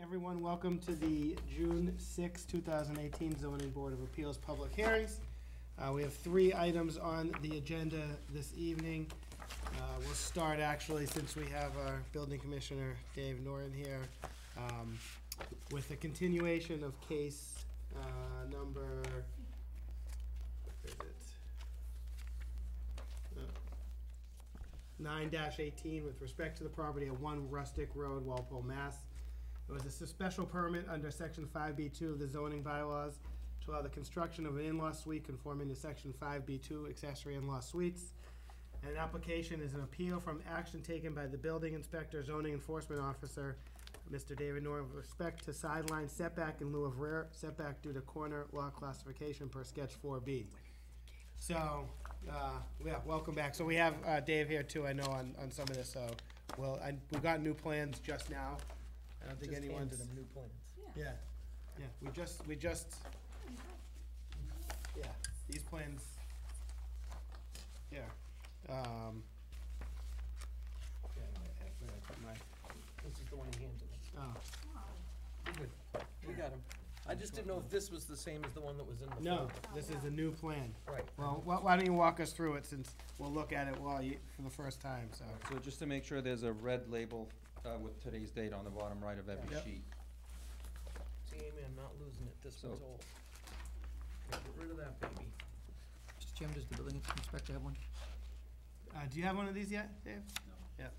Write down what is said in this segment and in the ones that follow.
Everyone, welcome to the June 6, 2018 Zoning Board of Appeals public hearings. We have 3 items on the agenda this evening. We'll start actually, since we have our building commissioner, Dave Norton, here, with the continuation of case number, what is it? 9-18 with respect to the property at 1 Rustic Road, Walpole, Mass. It was a special permit under section 5B2 of the zoning bylaws to allow the construction of an in-law suite conforming to section 5B2 accessory in-law suites. And an application is an appeal from action taken by the building inspector, zoning enforcement officer, Mr. David Norton, with respect to sideline setback in lieu of rear setback due to corner lot classification per sketch 4B. So, yeah, welcome back. So we have Dave here too, I know, on some of this. So, we got new plans just now. I don't think anyone's handed them new plans. Yeah, yeah, we just, yeah, these plans, yeah. Yeah, I'm gonna put my, This is the one he handed us. oh, Good. We got him. I just didn't know if this was the same as the one that was in the no, folder. this is a new plan. Right. Well, why don't you walk us through it, since we'll look at it for the first time, so. So just to make sure, there's a red label with today's date on the bottom right of every Yep. sheet. See, Amy, I'm not losing it. This So- one's old. Okay, get rid of that baby. Mr. Chairman, does the building inspector have one? Do you have one of these yet, Dave? No. Yeah.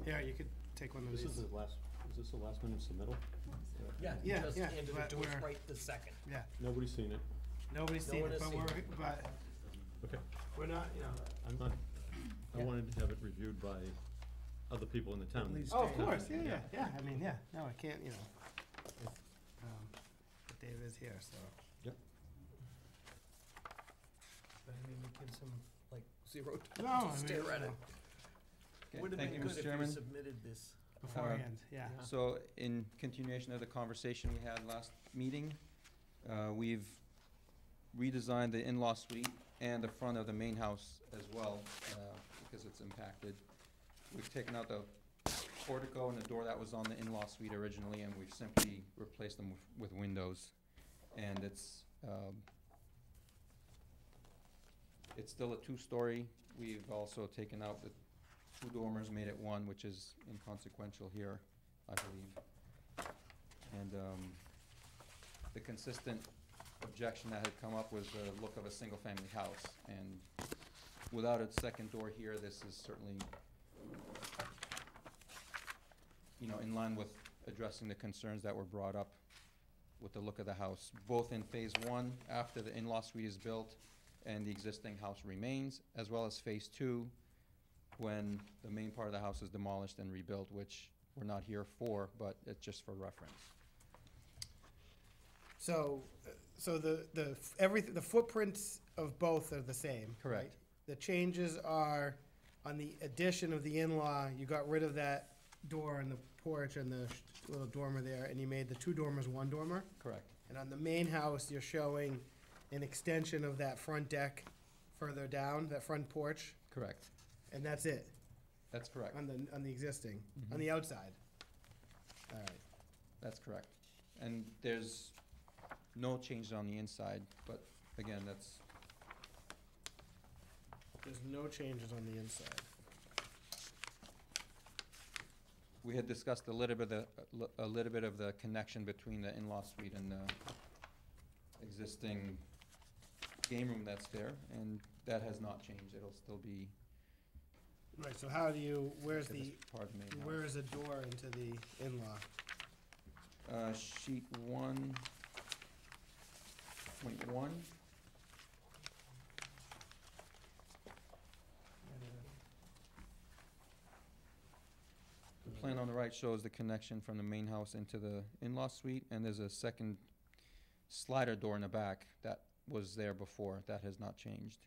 Here, you could take one of these. Is this the last minute submittal? Yeah, he Yeah, just yeah, handed it but to us we're- right this second. Yeah, Nobody's seen it. nobody's No seen one it, has but seen Okay. we're not, I'm not, I Yeah. wanted to have it reviewed by other people in the town. least Oh, of Dave. course, yeah, I mean, yeah, no, I can't, but Dave is here, so. But I mean, it gives him like 0 No, time I to mean, stare at it. Okay, Would've thank been you, good Mr. if you Chairman. submitted this. Beforehand, yeah. Yeah. So in continuation of the conversation we had last meeting, we've redesigned the in-law suite and the front of the main house as well, because it's impacted. We've taken out the portico and the door that was on the in-law suite originally, and we've simply replaced them with windows. And it's still a 2-story. We've also taken out the 2 dormers, made it 1, which is inconsequential here, I believe. And the consistent objection that had come up was the look of a single-family house. And without a second door here, this is certainly, in line with addressing the concerns that were brought up with the look of the house, both in phase 1, after the in-law suite is built and the existing house remains, as well as phase 2, when the main part of the house is demolished and rebuilt, which we're not here for, but it's just for reference. So the footprints of both are the same, right? Correct. The changes are on the addition of the in-law, you got rid of that door and the porch and the little dormer there, and you made the 2 dormers 1 dormer? Correct. And on the main house, you're showing an extension of that front deck further down, that front porch, Correct. and that's it, That's correct. on the existing, on Mhm. the outside? All right. That's correct. And there's no change on the inside, but again, that's, There's no changes on the inside. we had discussed a little bit of the connection between the in-law suite and the existing game room that's there, and that has not changed. It'll still be Right, so how do you, where's this the, part of the main house. where is a door into the in-law? Sheet 1.1. The plan on the right shows the connection from the main house into the in-law suite, and there's a second slider door in the back that was there before. That has not changed.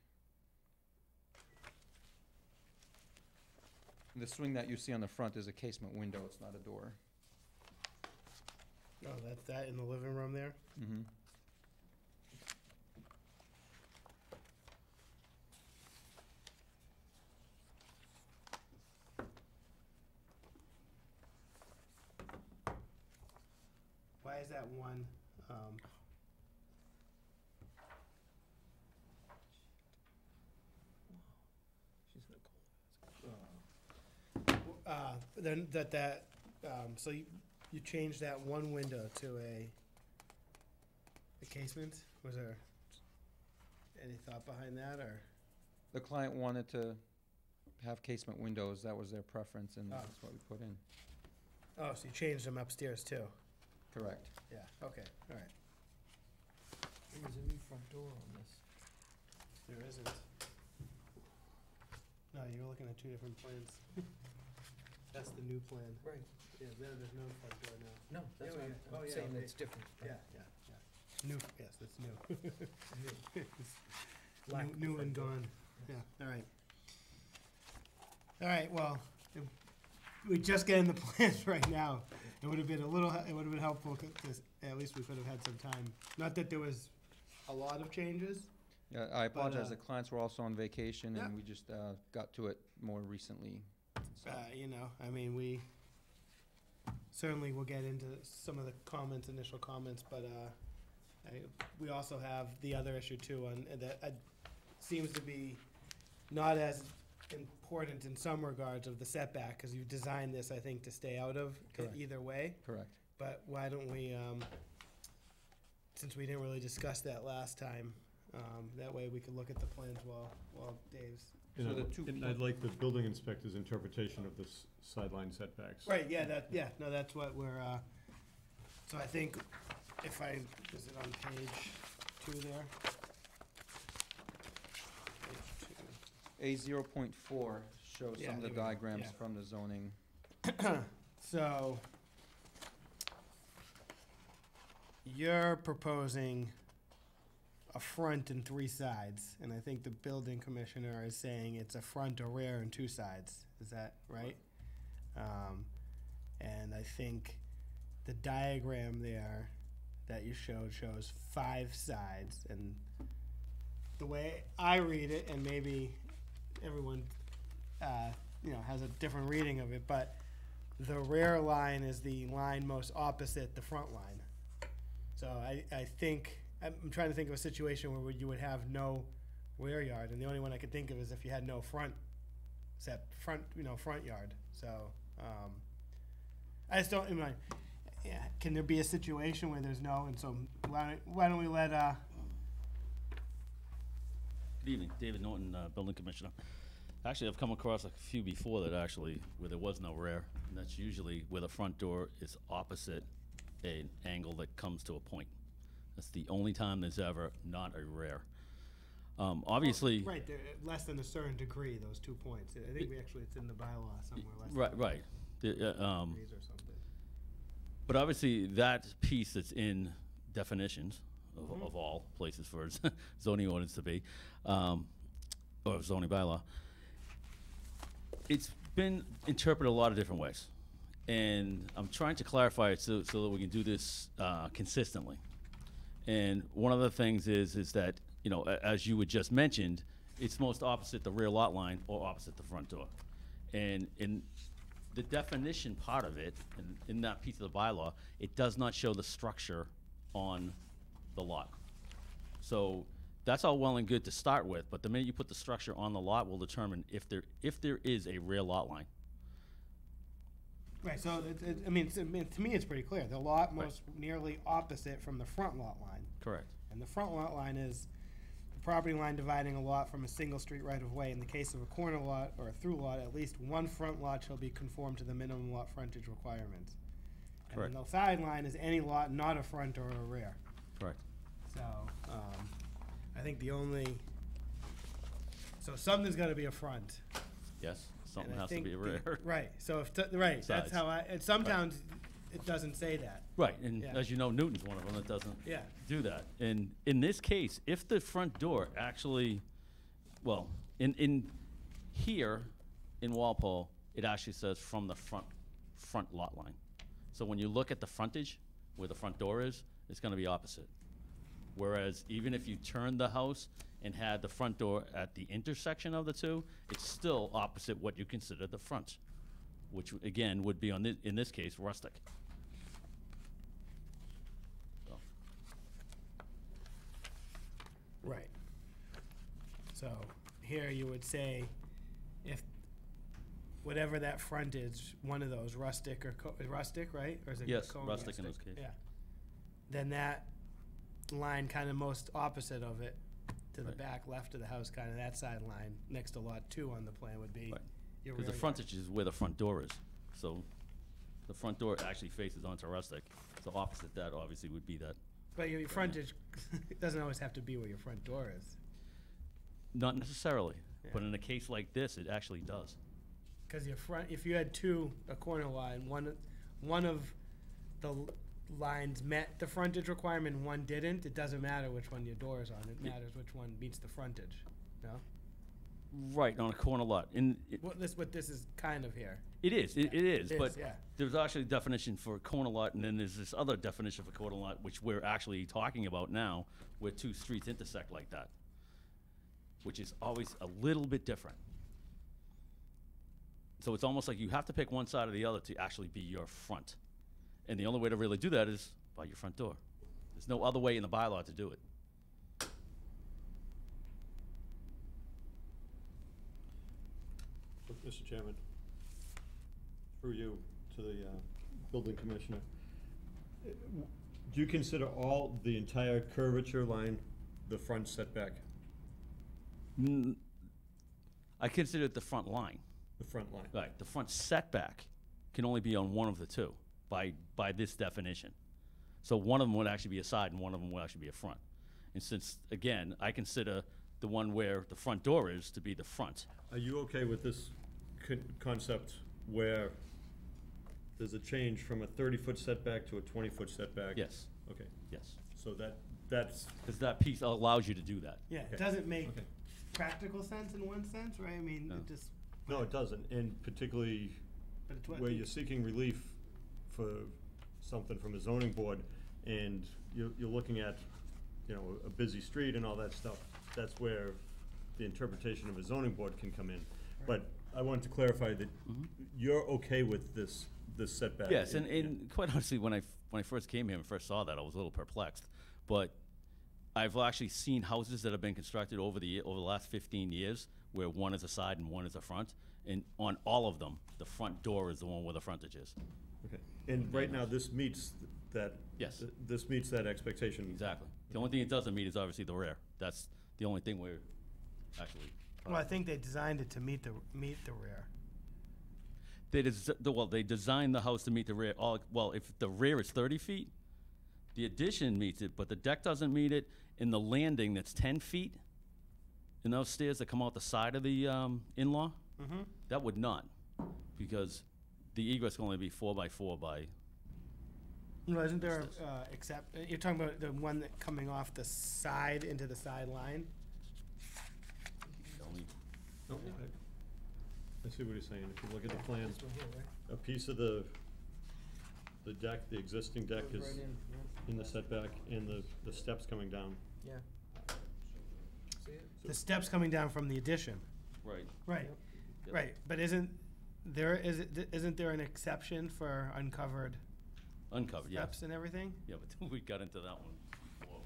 The swing that you see on the front is a casement window, it's not a door. Oh, that's that in the living room there? Mm-hmm. that one, She's in a then so you changed that one window to a casement? Was there any thought behind that, or? The client wanted to have casement windows, that was their preference, and Oh. that's what we put in. Oh, so you changed them upstairs too? Correct. Yeah, okay, all right. There's a new front door on this. There isn't. No, you were looking at two different plans. That's the new plan. Right. Yeah, there's no front door now. No, that's Yeah, what yeah. Oh, I'm yeah, saying, okay. it's different. Yeah, yeah, yeah. New, yes, it's new. Black New and front door. gone. Yeah, all right. All right, well, we just getting the plans right now. It would have been it would have been helpful, because at least we could have had some time. Not that there was a lot of changes. Yeah, I apologize, uh, the clients were also on vacation, Yeah. and we just got to it more recently. So, You know, I mean, we certainly will get into some of the initial comments, but we also have the other issue too, that seems to be not as important in some regards of the setback, because you designed this, I think, to stay out of Correct. either way. Correct. But why don't we, since we didn't really discuss that last time, that way we could look at the plans while Dave's. And So the I'd- two and pl- I'd like the building inspector's interpretation of this sideline setbacks. Right, yeah, no, that's what we're, so I think is it on page 2 there? Page 2. A 0.4 shows Yeah, some of the there we go, diagrams yeah. from the zoning. So, you're proposing a front and 3 sides, and I think the building commissioner is saying it's a front, a rear, and 2 sides. Is that right? And I think the diagram there that you showed shows 5 sides, and the way I read it, and maybe everyone, has a different reading of it, but the rear line is the line most opposite the front line. So I think, I'm trying to think of a situation where you would have no rear yard, and the only one I could think of is if you had no front yard. So, I just don't, can there be a situation where there's no, and so why don't we let, Good evening, David Norton, Building Commissioner. Actually, I've come across a few before that actually, where there was no rear, and that's usually where the front door is opposite an angle that comes to a point. That's the only time there's ever not a rear. Obviously. right, they're less than a certain degree, those 2 points. I think it's in the bylaw somewhere, less Right, than right. degrees or something. But obviously, that piece that's in definitions of all places for zoning ordinance to be, or zoning bylaw, it's been interpreted a lot of different ways. And I'm trying to clarify it so that we can do this consistently. And one of the things is that, as you had just mentioned, it's most opposite the rear lot line or opposite the front door. And in the definition part of it, in that piece of the bylaw, it does not show the structure on the lot. So that's all well and good to start with, but the minute you put the structure on the lot will determine if there is a rear lot line. Right, so to me, it's pretty clear. The lot most nearly opposite from the front lot line. Correct. And the front lot line is the property line dividing a lot from a single street right-of-way. In the case of a corner lot or a through lot, at least one front lot shall be conformed to the minimum lot frontage requirements. Correct. And then the side line is any lot not a front or a rear. Correct. So, I think so something's gotta be a front. Yes, something And I has to think be a rear. Right, so that's Sides. how and some towns, it doesn't say that. Right, and Yeah. as you know, Newton's one of them that doesn't Yeah. do that. And in this case, if the front door actually, well, in here, in Walpole, it actually says from the front lot line. So when you look at the frontage, where the front door is, it's gonna be opposite. Whereas even if you turned the house and had the front door at the intersection of the two, it's still opposite what you consider the front, which again would be in this case rustic. So here you would say, if whatever that frontage, one of those rustic or rustic, right? Or is it Yes, cone rustic in those cases. Yeah. Then that line kind of most opposite of it, to the Right. back left of the house, kind of that side line, next to lot 2 on the plan would be Right. your Because rear the yard. frontage is where the front door is. So the front door actually faces onto rustic. So opposite that obviously would be that. But your frontage, it doesn't always have to be where your front door is. Not necessarily, but Yeah. in a case like this, it actually does. Because your front, if you had a corner lot, and one of the lines met the frontage requirement and one didn't, it doesn't matter which one your door is on, it Yeah. matters which one meets the frontage, no? Right, on a corner lot. What this is kind of here. It is, it is, It but is, yeah. there's actually a definition for a corner lot, and then there's this other definition for corner lot, which we're actually talking about now, where 2 streets intersect like that, which is always a little bit different. So it's almost like you have to pick one side or the other to actually be your front. And the only way to really do that is by your front door. There's no other way in the bylaw to do it. Look, Mr. Chairman, through you to the building commissioner, do you consider the entire curvature line the front setback, I consider it the front line. the front line? Right, the front setback can only be on one of the two by this definition. So one of them would actually be a side and one of them would actually be a front. And since, again, I consider the one where the front door is to be the front. Are you okay with this concept where there's a change from a 30-foot setback to a 20-foot setback? Yes, Okay, yes. so that's, Because that piece allows you to do that. Yeah, it Okay. doesn't make okay. practical sense in one sense, right? I mean, No. it just, No, it doesn't, and particularly but it's what. where you're seeking relief for something from a zoning board, and you're looking at, a busy street and all that stuff, that's where the interpretation of a zoning board can come in. But I wanted to clarify that you're okay with this setback? Yes, and quite honestly, when I first came here and first saw that, I was a little perplexed. But I've actually seen houses that have been constructed over the last 15 years where one is a side and one is a front, and on all of them, the front door is the one where the frontage is. Okay, and right now, this meets that? Yes. This meets that expectation? Exactly. The only thing it doesn't meet is obviously the rear. That's the only thing we're actually. Well, I think they designed it to meet the rear. They designed the house to meet the rear. Well, if the rear is 30 feet, the addition meets it, but the deck doesn't meet it, and the landing that's 10 feet, and those stairs that come out the side of the in-law, that would not, because the egress can only be 4 by 4 by. No, isn't there, you're talking about the one that coming off the side into the sideline? only- No, I see what he's saying. If you look at the plan, This one here, right? a piece of the deck, the existing deck Goes is right in the setback, and the steps coming down. Yeah. The steps coming down from the addition. Right. Right, Yep. right, but isn't there an exception for uncovered Uncovered, yes. steps and everything? Yeah, but we got into that one before,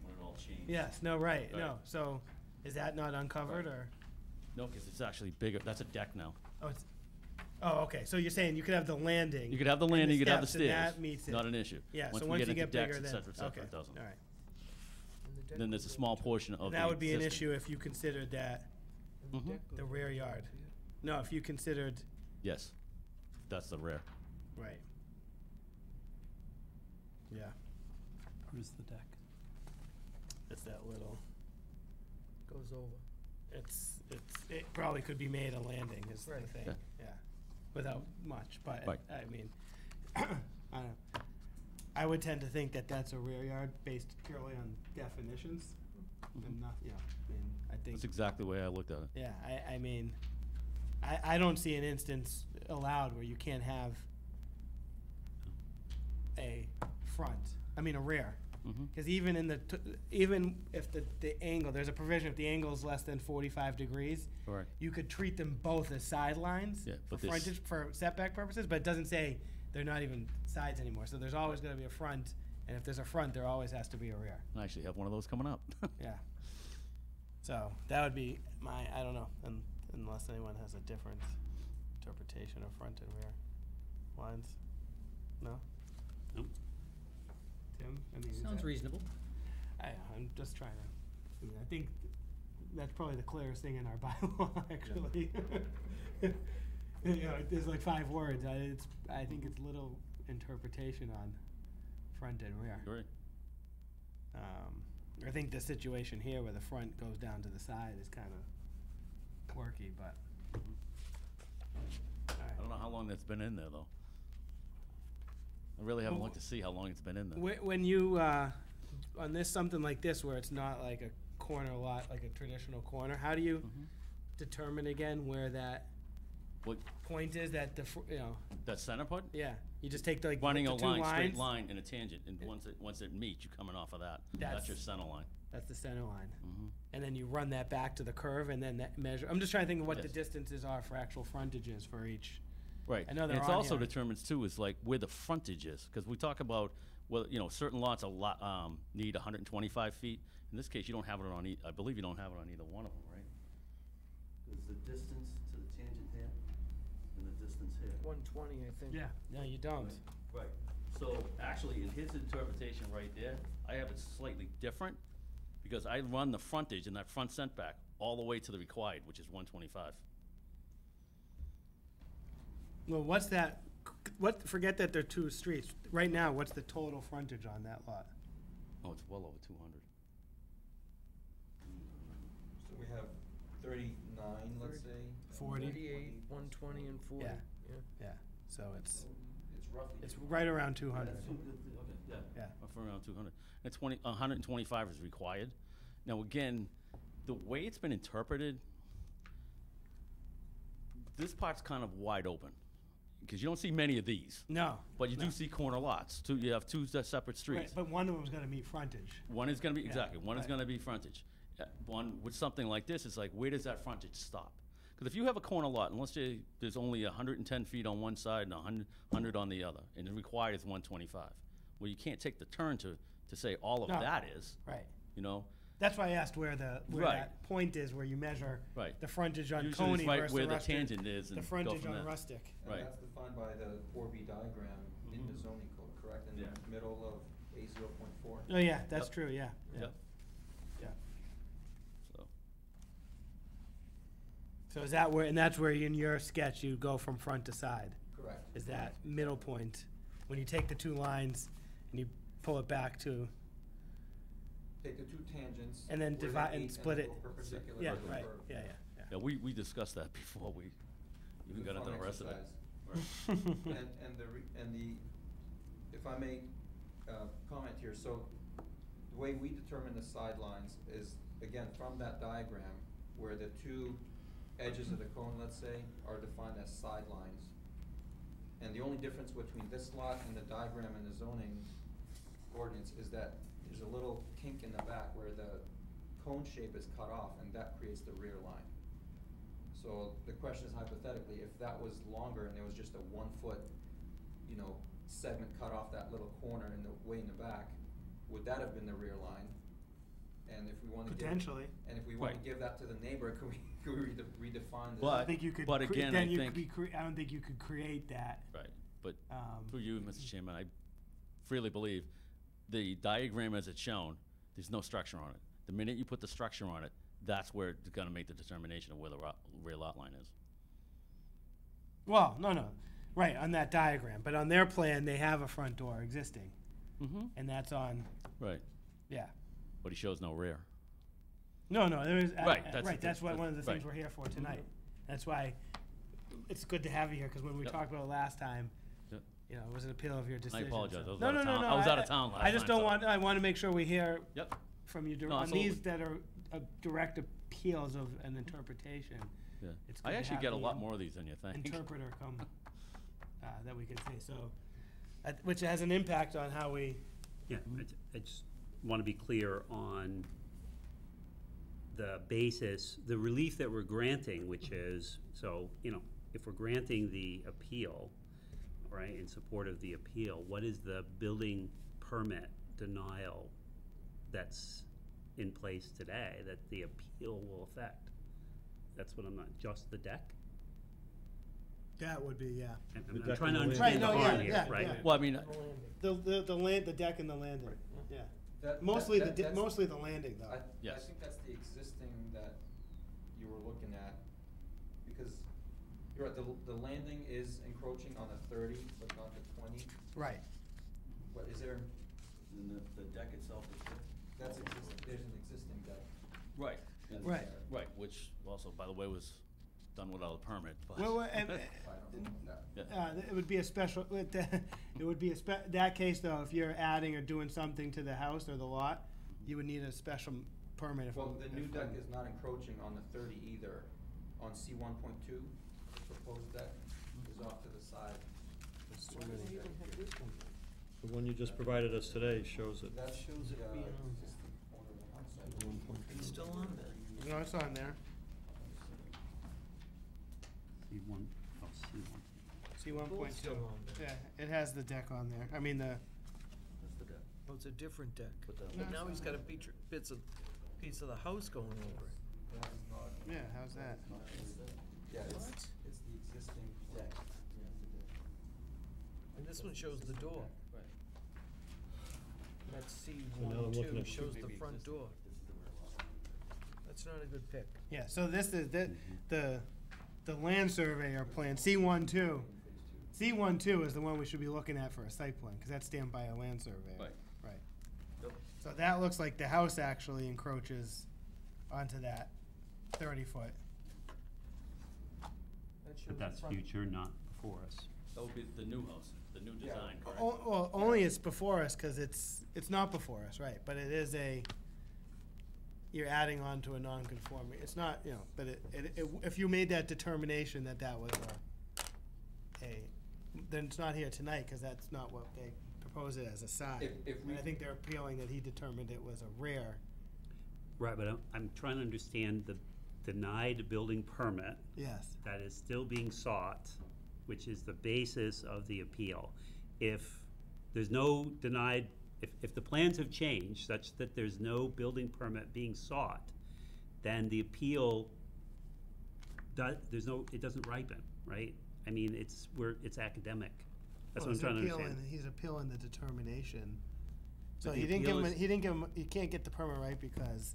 when it all changed. Yes, no, right, no, Right. so, is that not uncovered, or, No, because it's actually bigger. That's a deck now. okay, so you're saying you could have the landing. You could have the and landing, you could have the steps, and stairs. that meets it. Not an issue. Yeah, so we once you into get decks, bigger, et then, cetera, okay, it doesn't. all right. Then there's a small portion of And the that would be an existing. issue if you considered that Mhm. the rear yard. No, if you considered, Yes, that's the rear. right. Yeah, Where's the deck? it's that little, Goes over. it probably could be made a landing is the Right. thing, Yeah. yeah, without much, but, Right. I mean, I don't know. I would tend to think that that's a rear yard based purely on definitions and not, I mean, I think. That's exactly the way I looked at it. Yeah, I mean, I don't see an instance allowed where you can't have a a rear. Mhm. Because even even if the angle, there's a provision, if the angle is less than 45 degrees, Correct. you could treat them both as sidelines Yeah, for but this- frontage, for setback purposes, but it doesn't say they're not even sides anymore. So there's always gonna be a front, and if there's a front, there always has to be a rear. I actually have one of those coming up. Yeah. So that would be my, I don't know, unless anyone has a different interpretation of front and rear lines. No? Nope. Tim? I mean, is Sounds that- reasonable. I'm just trying to, I mean, I think that's probably the clearest thing in our bylaw, actually. You know, there's like 5 words, I think it's little interpretation on front and rear. Right. I think the situation here where the front goes down to the side is kind of quirky, but. I don't know how long that's been in there, though. I really haven't looked to see how long it's been in there. When you, on this, something like this, where it's not like a corner lot, like a traditional corner, how do you Mhm. determine again where that What, point is, that you know, that center part? yeah, you just take the Running the a two line, straight lines? line and a tangent, and once it meets, you're coming off of that. That's your center line. That's the center line. Mhm. And then you run that back to the curve and then that measure, I'm just trying to think of what the Yes. distances are for actual frontages for each. Right. I know And they're it's on also here. determines too, is like where the frontage is, because we talk about, well, you know, certain lots need 125 feet. In this case, you don't have it on, I believe you don't have it on either one of them, right? Is the distance to the tangent here and the distance here? 120, I think. Yeah, no, you don't. Right. So actually, in his interpretation right there, I have it slightly different, because I run the frontage and that front setback all the way to the required, which is 125. Well, what's that, forget that they're 2 streets. Right now, what's the total frontage on that lot? Oh, it's well over 200. So we have 39, let's say. 40. 38, 120, and 40. Yeah. Yeah, so it's It's roughly. right around 200. Okay, yeah. Yeah. For around 200. And 125 is required. Now, again, the way it's been interpreted, this part's kind of wide open, because you don't see many of these, No. but you no. do see corner lots. You have 2 separate Right, streets. but one of them's gonna meet frontage. One is gonna be, Yeah, exactly, one is right. gonna be frontage. One, with something like this, it's like, where does that frontage stop? Because if you have a corner lot, and let's say there's only 110 feet on one side and 100 on the other, and it requires 125, well, you can't take the turn to say all of No. that is, Right. you know? That's why I asked where Right. that point is, where you measure Right. the frontage on Usually Coney it's right versus where the rustic. tangent is and The go frontage from on there. rustic. And Right. that's defined by the 4B diagram in the zoning code, correct? In Yeah. the middle of A 0.4? Oh, yeah, that's Yep. true, yeah. Yep. Yeah. So, So is that where, and that's where in your sketch you go from front to side, Correct. is that middle point, when you take the 2 lines and you pull it back to, Take the 2 tangents. And then where they divide and meet split they it. go perpendicular yeah, to the right, curve. yeah. yeah, we discussed that before we even got into the rest of it. Right. And the, if I may, comment here, so the way we determine the sidelines is, again, from that diagram, where the 2 edges of the cone, let's say, are defined as sidelines. And the only difference between this lot and the diagram and the zoning ordinance is that there's a little kink in the back where the cone shape is cut off, and that creates the rear line. So the question is, hypothetically, if that was longer and there was just a 1 foot, you know, segment cut off that little corner in the way in the back, would that have been the rear line? And if we want to Potentially. and if we want to Right. give that to the neighbor, could we redefine this? I But- don't think you could, but again, then I you think- could be, I don't think you could create that. Right, but Um, through you, Mr. Chairman, I freely believe the diagram as it's shown, there's no structure on it. The minute you put the structure on it, that's where it's gonna make the determination of where the rear lot line is. Well, no, right, on that diagram, but on their plan, they have a front door existing, Mm-hmm. and that's on, Right, yeah. but he shows no rear. No, there is, Right, that's- right, that's what, one of the things right. we're here for tonight. That's why it's good to have you here, because when we Yep. talked about it last time, Yep. you know, it was an appeal of your decision. apologize, so- I was No, out of no, no, town. no, I was out of town last I just time, don't so- want, I want to make sure we hear Yep, from you No, on these absolutely. that are direct appeals of an interpretation. yeah. It's good I to actually have get a the lot more of these than you think. interpreter come, that we can see, so, which has an impact on how we, Yeah, I just want to be clear on the basis, the relief that we're granting, which is, so, you know, if we're granting the appeal, right, in support of the appeal, what is the building permit denial that's in place today that the appeal will affect. That's what I'm not, just the deck? That would be, yeah. I'm The deck trying to and the understand the landing. Right, no, harm yeah, here, yeah, right? yeah. Well, I mean, The deck and the landing, yeah. That- Mostly that- that's- mostly the landing though. I Yes. think that's the existing that you were looking at, because you're right, the landing is encroaching on the 30, but not the 20. Right. What, is there, the deck itself is there. that's existing, there's an existing deck. Right. Right. Right, which also, by the way, was done without a permit, but. Well, and, I don't know that. Yeah. it would be a special, it would be that case though, if you're adding or doing something to the house or the lot, you would need a special permit if. Well, the new deck is not encroaching on the 30 either. On C 1.2, the proposed deck is off to the side. The one you just provided us today shows it. That Shows it being on- existing corner of the house. It's still on there. No, it's on there. C1, oh, C1. See 1.2. It's still on there. Yeah, it has the deck on there. I mean, That's the deck. Oh, it's a different deck. But the- But now he's got a piece of the house going over it. That is not, yeah, how's that? yeah, What? it's the existing deck. And this one shows the door. Right. That's C So now I'm looking 1.2, at- shows the front door. That's not a good pick. Yeah, so this is, the land surveyor plan, C12. C12 is the one we should be looking at for a site plan, because that's stamped by a land surveyor. Right. Right. Yep. So that looks like the house actually encroaches onto that 30-foot. That shows But the that's front. future, not before us. That would be the new house, the new design, correct? Well, only it's before us, because it's not before us, right, but it is you're adding on to a non-conforming, it's not, but if you made that determination that that was then it's not here tonight, because that's not what they propose it as a side. If we- And I think they're appealing that he determined it was a rear, Right, but I'm trying to understand the denied building permit yes. that is still being sought, which is the basis of the appeal. If there's no denied, if the plans have changed such that there's no building permit being sought, then the appeal, it doesn't ripen, right? I mean, it's academic. That's what I'm trying to understand. He's appealing the determination. So But he the didn't give appeal him, is- he didn't give him, you can't get the permit, right, because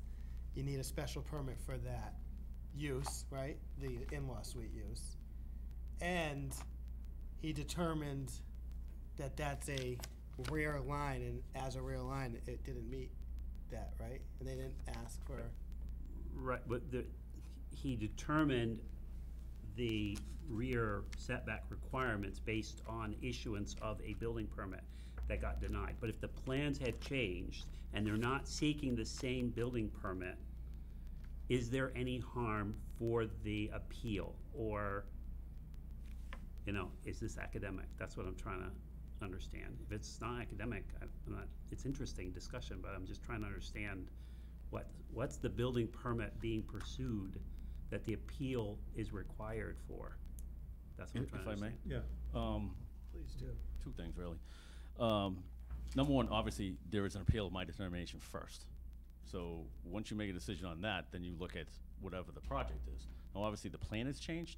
you need a special permit for that use, right? The in-law suite use. And he determined that that's a rear line, and as a rear line, it didn't meet that, right? And they didn't ask for, Right, but he determined the rear setback requirements based on issuance of a building permit that got denied. But if the plans had changed and they're not seeking the same building permit, is there any harm for the appeal? Or, is this academic? That's what I'm trying to understand. If it's not academic, it's interesting discussion, but I'm just trying to understand what's the building permit being pursued that the appeal is required for? That's what I'm trying If to I may? understand. Yeah. Please do. Two things, really. Number one, obviously, there is an appeal of my determination first. So once you make a decision on that, then you look at whatever the project is. Now, obviously, the plan has changed.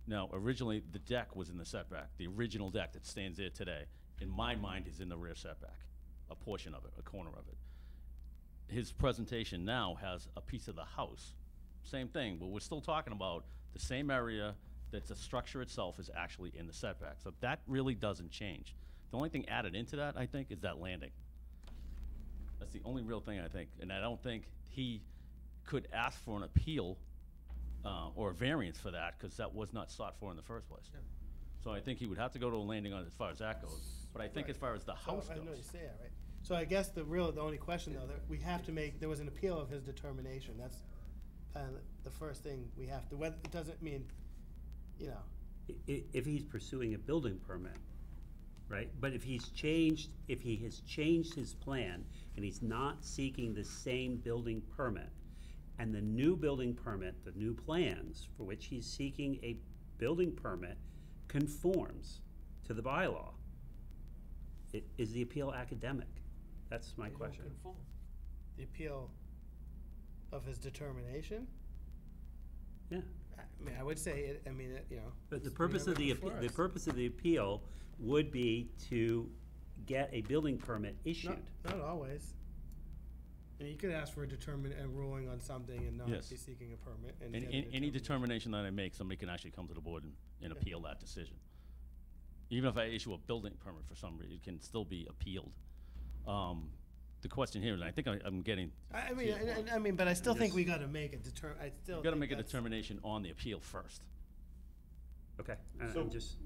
Now, originally, the deck was in the setback. The original deck that stands there today, in my mind, is in the rear setback, a portion of it, a corner of it. His presentation now has a piece of the house. Same thing, but we're still talking about the same area that the structure itself is actually in the setback. So that really doesn't change. The only thing added into that, I think, is that landing. That's the only real thing, I think. And I don't think he could ask for an appeal or a variance for that, because that was not sought for in the first place. So I think he would have to go to a landing on as far as that goes. But I think as far as the house I know you goes, say that, right? So I guess the only question though, that we have to make, there was an appeal of his determination, that's kind of the first thing we have to, it doesn't mean, If he's pursuing a building permit, right? But if he has changed his plan and he's not seeking the same building permit, and the new building permit, the new plans for which he's seeking a building permit conforms to the bylaw, is the appeal academic? That's my They don't question. conform. the appeal, of his determination. Yeah. I mean, I would say, you know. But the we purpose have of it the, before the us. purpose of the appeal would be to get a building permit issued. Not always. And you could ask for a ruling on something and not Yes. be seeking a permit. And And get any determination. determination that I make, somebody can actually come to the board and Yeah. appeal that decision. Even if I issue a building permit for some reason, it can still be appealed. The question here, and I think I'm getting, I mean, I mean, but I still think Yes. we gotta make a I still. you gotta think make a that's- determination on the appeal first. Okay, So- I'm just,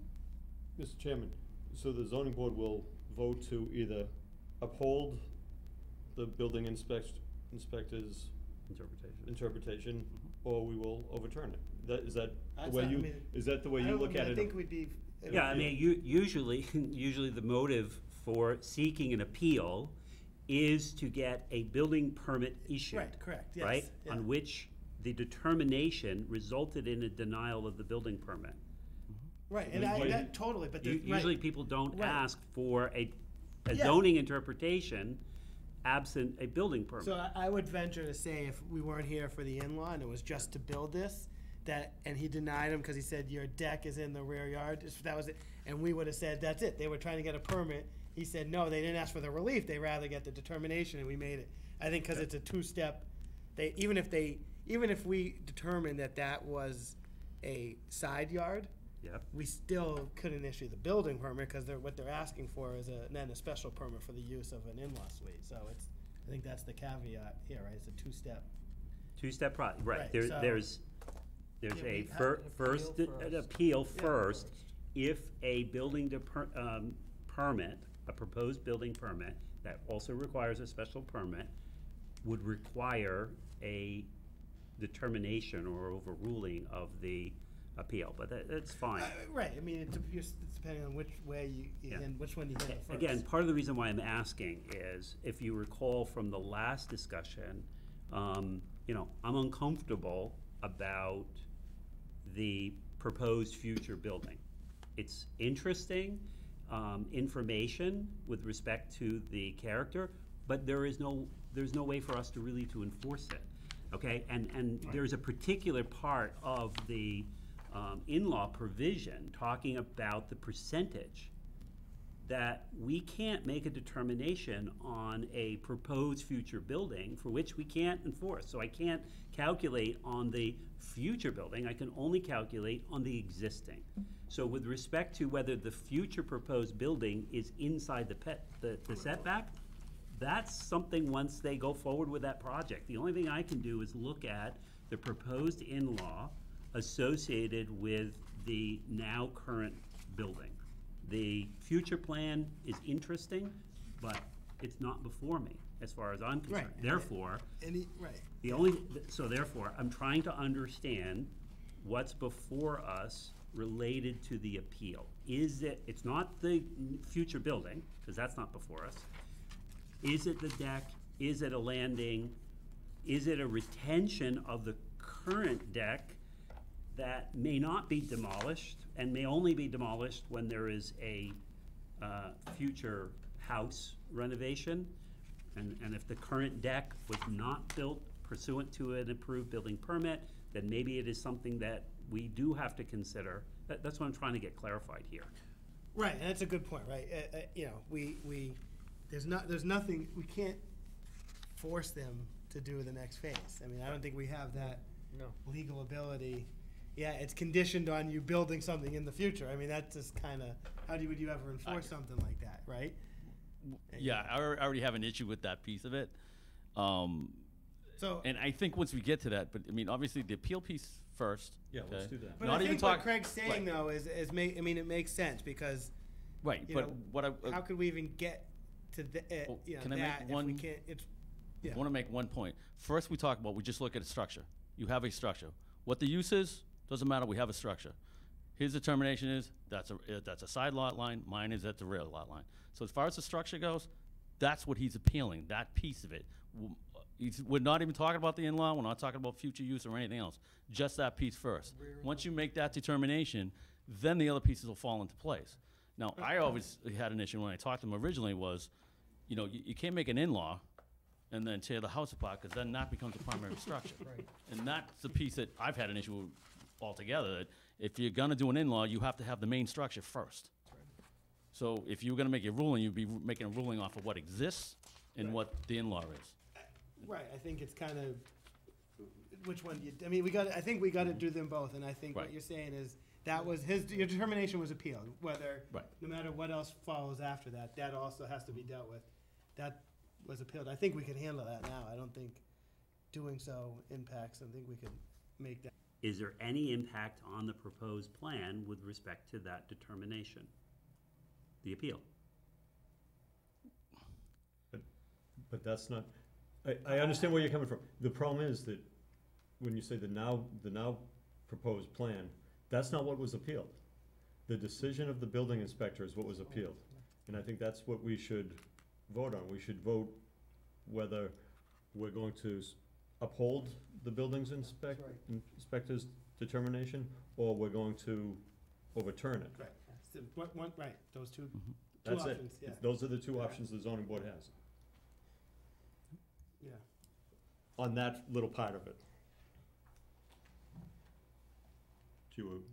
Mr. Chairman, so the zoning board will vote to either uphold the building inspector's interpretation. interpretation, or we will overturn it. Is that the That's way not- I you, mean, is that the way I you don't- look at I it? think we'd be. Yeah, I mean, usually, usually the motive for seeking an appeal is to get a building permit issued. Right, correct, yes, Right, yeah. on which the determination resulted in a denial of the building permit. Right, and that totally, but there's, right. Usually people don't Right. ask for a Yeah. zoning interpretation absent a building permit. So I would venture to say if we weren't here for the in-law and it was just to build this, and he denied him because he said your deck is in the rear yard, if that was it, and we would have said, that's it, they were trying to get a permit. He said, no, they didn't ask for the relief, they rather get the determination, and we made it. I think because it's a two-step, even if we determined that that was a side yard, Yep. we still couldn't issue the building permit because what they're asking for is then a special permit for the use of an in-law suite. So I think that's the caveat here, right? It's a two-step. Two-step right, Right, there, so- there's Yeah, a we have an first, appeal an first. appeal Yeah, first, first. if a building permit, a proposed building permit, that also requires a special permit, would require a determination or overruling of the appeal, but that's fine. Right, I mean, it's depending on which way Yeah. and which one you hit first. Again, part of the reason why I'm asking is, if you recall from the last discussion, you know, I'm uncomfortable about the proposed future building. It's interesting, information with respect to the character, but there's no way for us to really to enforce it, okay? And there's a particular part of the in-law provision talking about the percentage that we can't make a determination on a proposed future building for which we can't enforce. So I can't calculate on the future building, I can only calculate on the existing. So with respect to whether the future proposed building is inside the setback, that's something once they go forward with that project. The only thing I can do is look at the proposed in-law associated with the now current building. The future plan is interesting, but it's not before me, as far as I'm concerned. Right. Therefore, Right. so therefore, I'm trying to understand what's before us related to the appeal. It's not the future building, because that's not before us. Is it the deck? Is it a landing? Is it a retention of the current deck that may not be demolished and may only be demolished when there is a future house renovation? And if the current deck was not built pursuant to an approved building permit, then maybe it is something that we do have to consider. That's what I'm trying to get clarified here. Right, and that's a good point, right? You know, there's nothing, we can't force them to do the next phase. I mean, I don't think we have that No. legal ability. Yeah, it's conditioned on you building something in the future. I mean, that's just kind of, would you ever enforce something like that, right? Yeah, I already have an issue with that piece of it. So, And I think once we get to that, but I mean, obviously the appeal piece first. Yeah, let's okay? do that. but Not I even think what talk- Craig's saying right. though is I mean, it makes sense because, Right, you but know, what I how could we even get to Well, you know, can I make that if we one- can't, yeah. want to make one point. First, we talk about, we just look at a structure. You have a structure. What the use is, doesn't matter, we have a structure. His determination is, that's a side lot line, mine is at the rear lot line. So as far as the structure goes, that's what he's appealing, that piece of it. We're not even talking about the in-law, we're not talking about future use or anything else, just that piece first. Once you make that determination, then the other pieces will fall into place. Now, I always had an issue when I talked to him originally was, you know, you can't make an in-law and then tear the house apart, because then that becomes a primary structure. Right. And that's the piece that I've had an issue with altogether, that if you're gonna do an in-law, you have to have the main structure first. So if you were gonna make a ruling, you'd be making a ruling off of what exists and what the in-law is. Right, I think it's kind of, which one, I mean, I think we gotta do them both, and I think what Right. you're saying is, that was, your determination was appealed, whether, Right. no matter what else follows after that, that also has to be dealt with. That was appealed, I think we can handle that now, I don't think doing so impacts, I think we could make that. Is there any impact on the proposed plan with respect to that determination? The appeal? But that's not, I understand where you're coming from. The problem is that when you say the now proposed plan, that's not what was appealed. The decision of the building inspector is what was appealed. And I think that's what we should vote on. We should vote whether we're going to uphold the buildings inspector's determination, or we're going to overturn it. Right, so, right, those two That's it. options, yeah, Those are the two options the zoning board has, yeah. on that little part of it. Do you,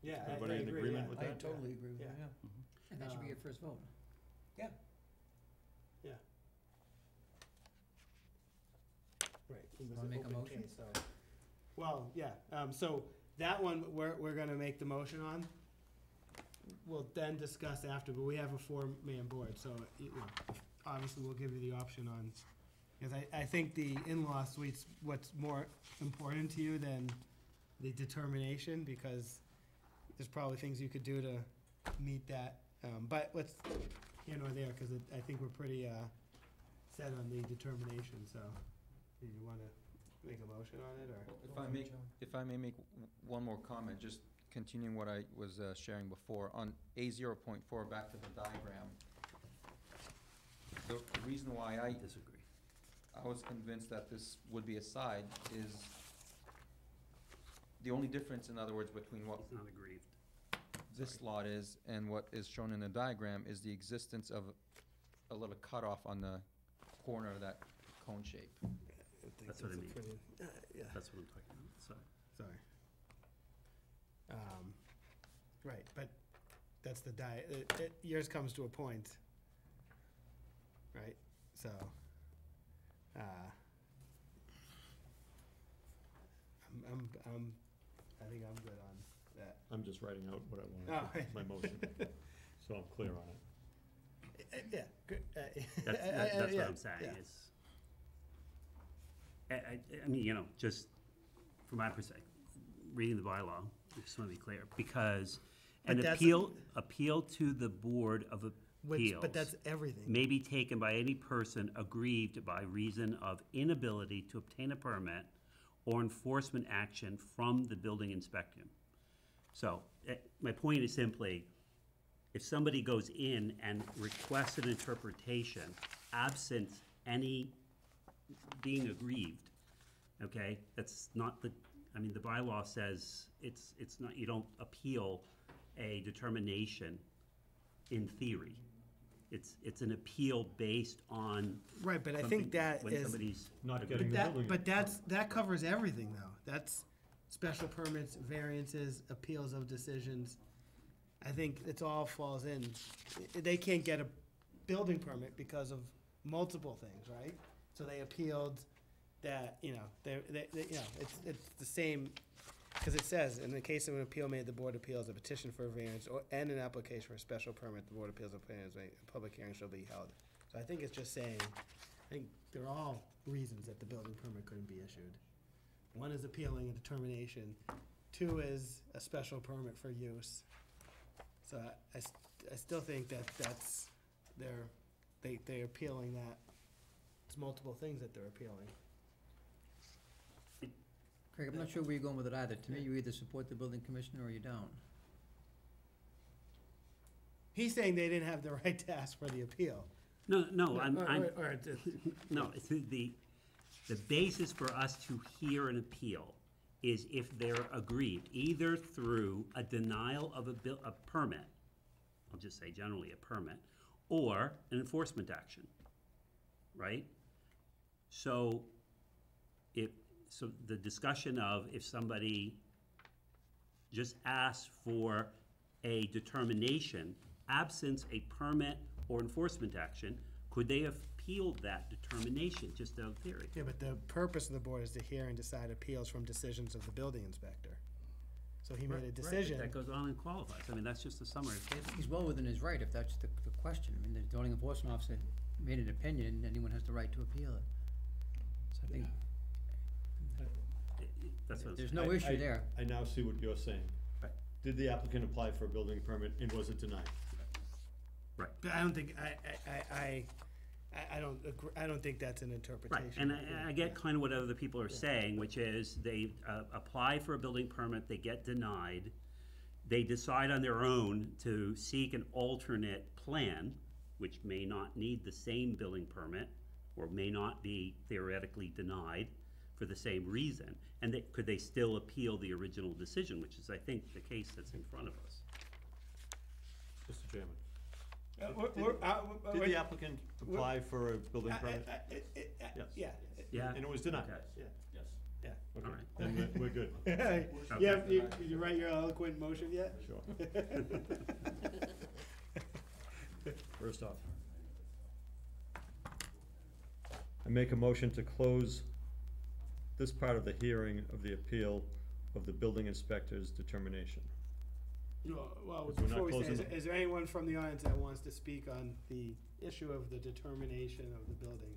Yeah, I Everybody in agree, agreement yeah. with I that? totally agree with Yeah. that, yeah. And that should be your first vote. Yeah. Yeah. Right. It was Wanna an make a open motion? case, so. Well, yeah, so that one, we're gonna make the motion on. We'll then discuss after, but we have a four-man board, so, you know, obviously we'll give you the option on, because I think the in-law suite's what's more important to you than the determination, because there's probably things you could do to meet that, but let's, here nor there, because I think we're pretty, set on the determination, so, do you wanna make a motion on it, or? If I may make one more comment, just continuing what I was sharing before, on A0.4, back to the diagram. The reason why I Disagree. was convinced that this would be a side is, the only difference, in other words, between what He's not aggrieved. this lot is and what is shown in the diagram is the existence of a little cutoff on the corner of that cone shape. That's what I mean. Yeah, That's what I'm talking about, so. sorry. Right, but that's the yours comes to a point, right, so, I think I'm good on that. I'm just writing out what I Oh, want, right. my motion, so I'm clear on it. Yeah, good. That's yeah, what I'm saying, yeah. is, I mean, you know, just from my perspective, reading the bylaw, I just wanna be clear, because an But that's- appeal to the Board of Appeals. But that's everything. May be taken by any person aggrieved by reason of inability to obtain a permit or enforcement action from the building inspector. So, my point is simply, if somebody goes in and requests an interpretation absent any being aggrieved, okay, that's not the, I mean, the bylaw says it's not, you don't appeal a determination in theory. It's an appeal based on. Right, but I something- think that when is. somebody's Not aggrieved. getting the building. But that covers everything, though. That's special permits, variances, appeals of decisions. I think it's all falls in. They can't get a building permit because of multiple things, right? So they appealed that, you know, they you know, it's the same, because it says, in the case of an appeal made, the board appeals a petition for a variance and an application for a special permit, the board appeals a plans made, a public hearing shall be held. So I think it's just saying, I think they're all reasons that the building permit couldn't be issued. One is appealing a determination, two is a special permit for use. So I still think that's, they're appealing that, it's multiple things that they're appealing. Craig, I'm not sure where you're going with it either. To me, you either support the building commissioner or you don't. He's saying they didn't have the right to ask for the appeal. No, I'm, Or no, it's the basis for us to hear an appeal is if they're aggrieved, either through a denial of a permit, I'll just say generally a permit, or an enforcement action, right? So so the discussion of if somebody just asks for a determination, absence a permit or enforcement action, could they have appealed that determination, just out of theory? Yeah, but the purpose of the board is to hear and decide appeals from decisions of the building inspector. So he made a Right, decision. That goes on and qualifies. I mean, that's just a summary. He's well within his right, if that's the question. I mean, the zoning enforcement officer made an opinion, and anyone has the right to appeal it. So I think That's what I'm there's saying. no issue there. I now see what you're saying. Right. Did the applicant apply for a building permit and was it denied? Right. But I don't think, I don't agree, I don't think that's an interpretation. Right, and I get kind of what other people are saying, which is they apply for a building permit, they get denied, they decide on their own to seek an alternate plan, which may not need the same building permit, or may not be theoretically denied for the same reason, and could they still appeal the original decision, which is, I think, the case that's in front of us. Mr. Chairman. Did Did the applicant apply for a building permit? Yes. Yeah, Yeah? And it was denied? Okay. Yeah. yeah. Okay, All right. then we're good. Yeah, you write your eloquent motion yet? Sure. First off, I make a motion to close this part of the hearing of the appeal of the building inspector's determination. Well, Because we're not before we say, closing is there anyone from the audience that wants to speak on the issue of the determination of the building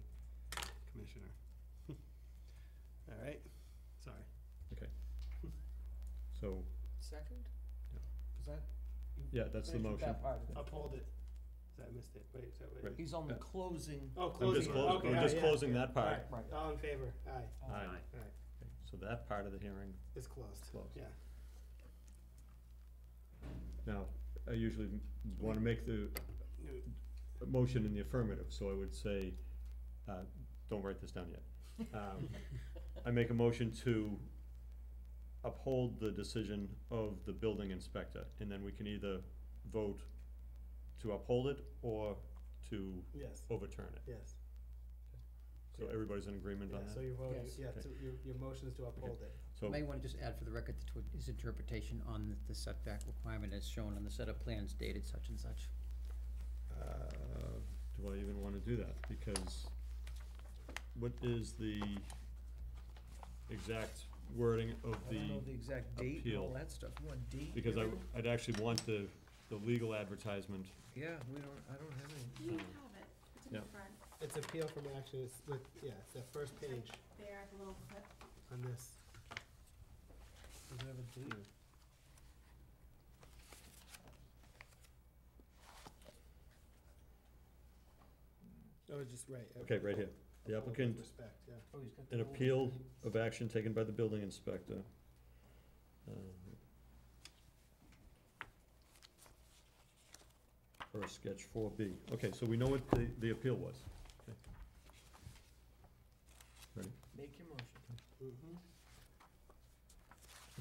commissioner? All right, sorry. Okay. So, Second? Yeah. Is that? yeah, that's the mentioned motion. that part of it. Uphold it. I missed it, wait, Right. He's on the Yeah. closing. Oh, I'm closing just it, closing, okay, I'm yeah, just yeah. closing that part. Alright, Right. all in favor, aye, Aye. alright, Okay, so that part of the hearing, it's closed, Closed. yeah. now, I usually wanna make the motion in the affirmative, so I would say, don't write this down yet. I make a motion to uphold the decision of the building inspector, and then we can either vote to uphold it or to Yes, overturn it. yes. So everybody's in agreement on Yeah, that? so your vote Yes. is, yeah, Okay. so your motion is to uphold it. So, May want to just add for the record to his interpretation on the setback requirement as shown on the set of plans dated such and such. do I even wanna do that? Because what is the exact wording of I don't know the the, exact date and all appeal. that stuff. You want date? because Aaron? I'd actually want the legal advertisement. Yeah, I don't have any. You have it, it's in Yeah. the front, It's appeal from action, it's with, yeah, it's the first page there, the little clip. on this. Does it have a date? Oh, it's just right. Okay, right here. The Uphold with applicant, Respect, yeah. Oh, he's got the an whole appeal thing. of action taken by the building inspector. For sketch 4B. Okay, so we know what the appeal was. Okay. Ready? Make your motion.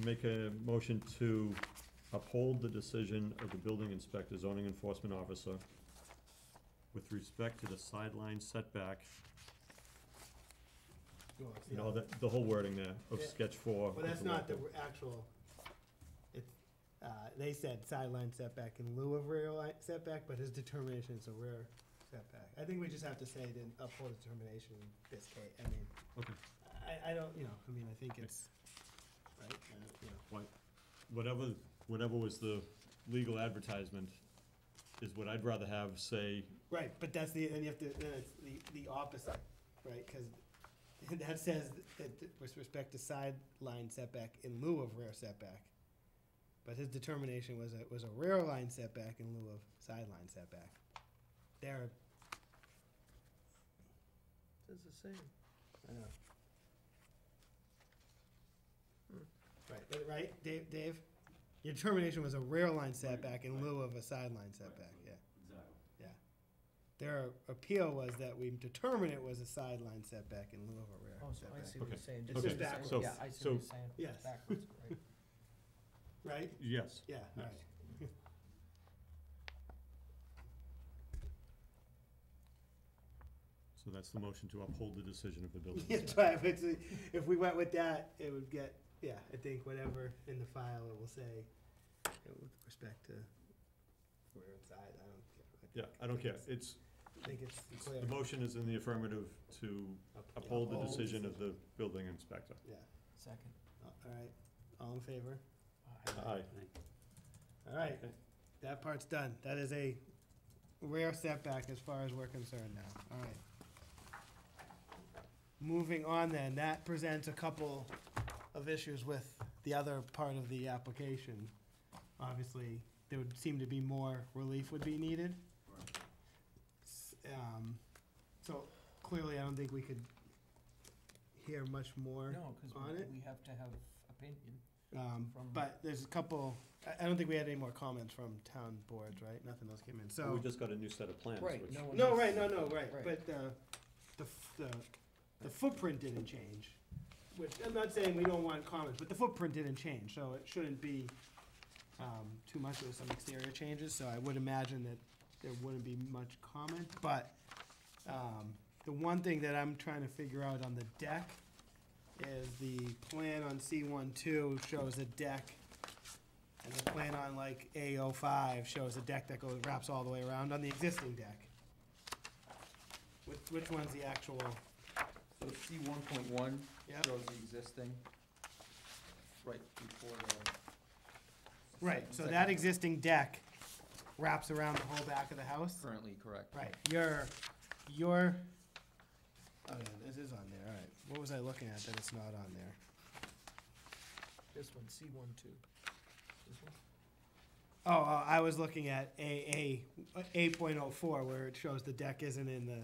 Make a motion to uphold the decision of the building inspector, zoning enforcement officer, with respect to the sideline setback, Well, it's you know, not- the whole wording there of Yeah. sketch 4. Well, that's not the actual, it's, they said sideline setback in lieu of rear line setback, but his determination is a rear setback. I think we just have to say to uphold his determination in this case, I mean, Okay. I don't, you know, I mean, I think it's, right, you know. Whatever was the legal advertisement is what I'd rather have say, Right, but that's the, and you have to, then it's the opposite, right, cause that says that with respect to sideline setback in lieu of rear setback. But his determination was a rear line setback in lieu of sideline setback. There, Says the same. I know. Right, Dave? Your determination was a rear line setback in lieu of a sideline setback, yeah. Exactly. Yeah. Their appeal was that we determined it was a sideline setback in lieu of a rear Oh, so I setback. see what you're Okay. saying. It's just backwards. So- Yeah, I see so- what you're saying. Yes. Backwards, right. Right? yes. Yeah, Yes. alright. So that's the motion to uphold the decision of the building That's inspector. right, if we went with that, it would get, yeah, I think whatever in the file it will say, with respect to rear and side, I don't care. Yeah, I don't care. It's, I think it's clear. the motion is in the affirmative to uphold the decision of the building inspector. Yeah, Second. all right, all in favor? Aye. All right, Okay. that part's done. That is a rare setback as far as we're concerned now, all right. Moving on then, that presents a couple of issues with the other part of the application. Obviously, there would seem to be more relief would be needed. So clearly, I don't think we could hear much more No, because on it. we have to have opinion. from- But there's a couple, I don't think we had any more comments from town boards, right? Nothing else came in, so. We just got a new set of plans, Right, which. no one No, else- right, no, right, Right. but the footprint didn't change, which, I'm not saying we don't want comments, but the footprint didn't change, so it shouldn't be, too much with some exterior changes, so I would imagine that there wouldn't be much comment, but, the one thing that I'm trying to figure out on the deck is the plan on C12 shows a deck, and the plan on like A05 shows a deck that goes, wraps all the way around on the existing deck. Which one's the actual? So C 1.1 Yep. shows the existing, right before the. Right, so second- that existing deck wraps around the whole back of the house? Currently, correct. Right, oh yeah, this is on there, all right. What was I looking at that it's not on there? This one, C12. This one? Oh, I was looking at A 8.04 where it shows the deck isn't in the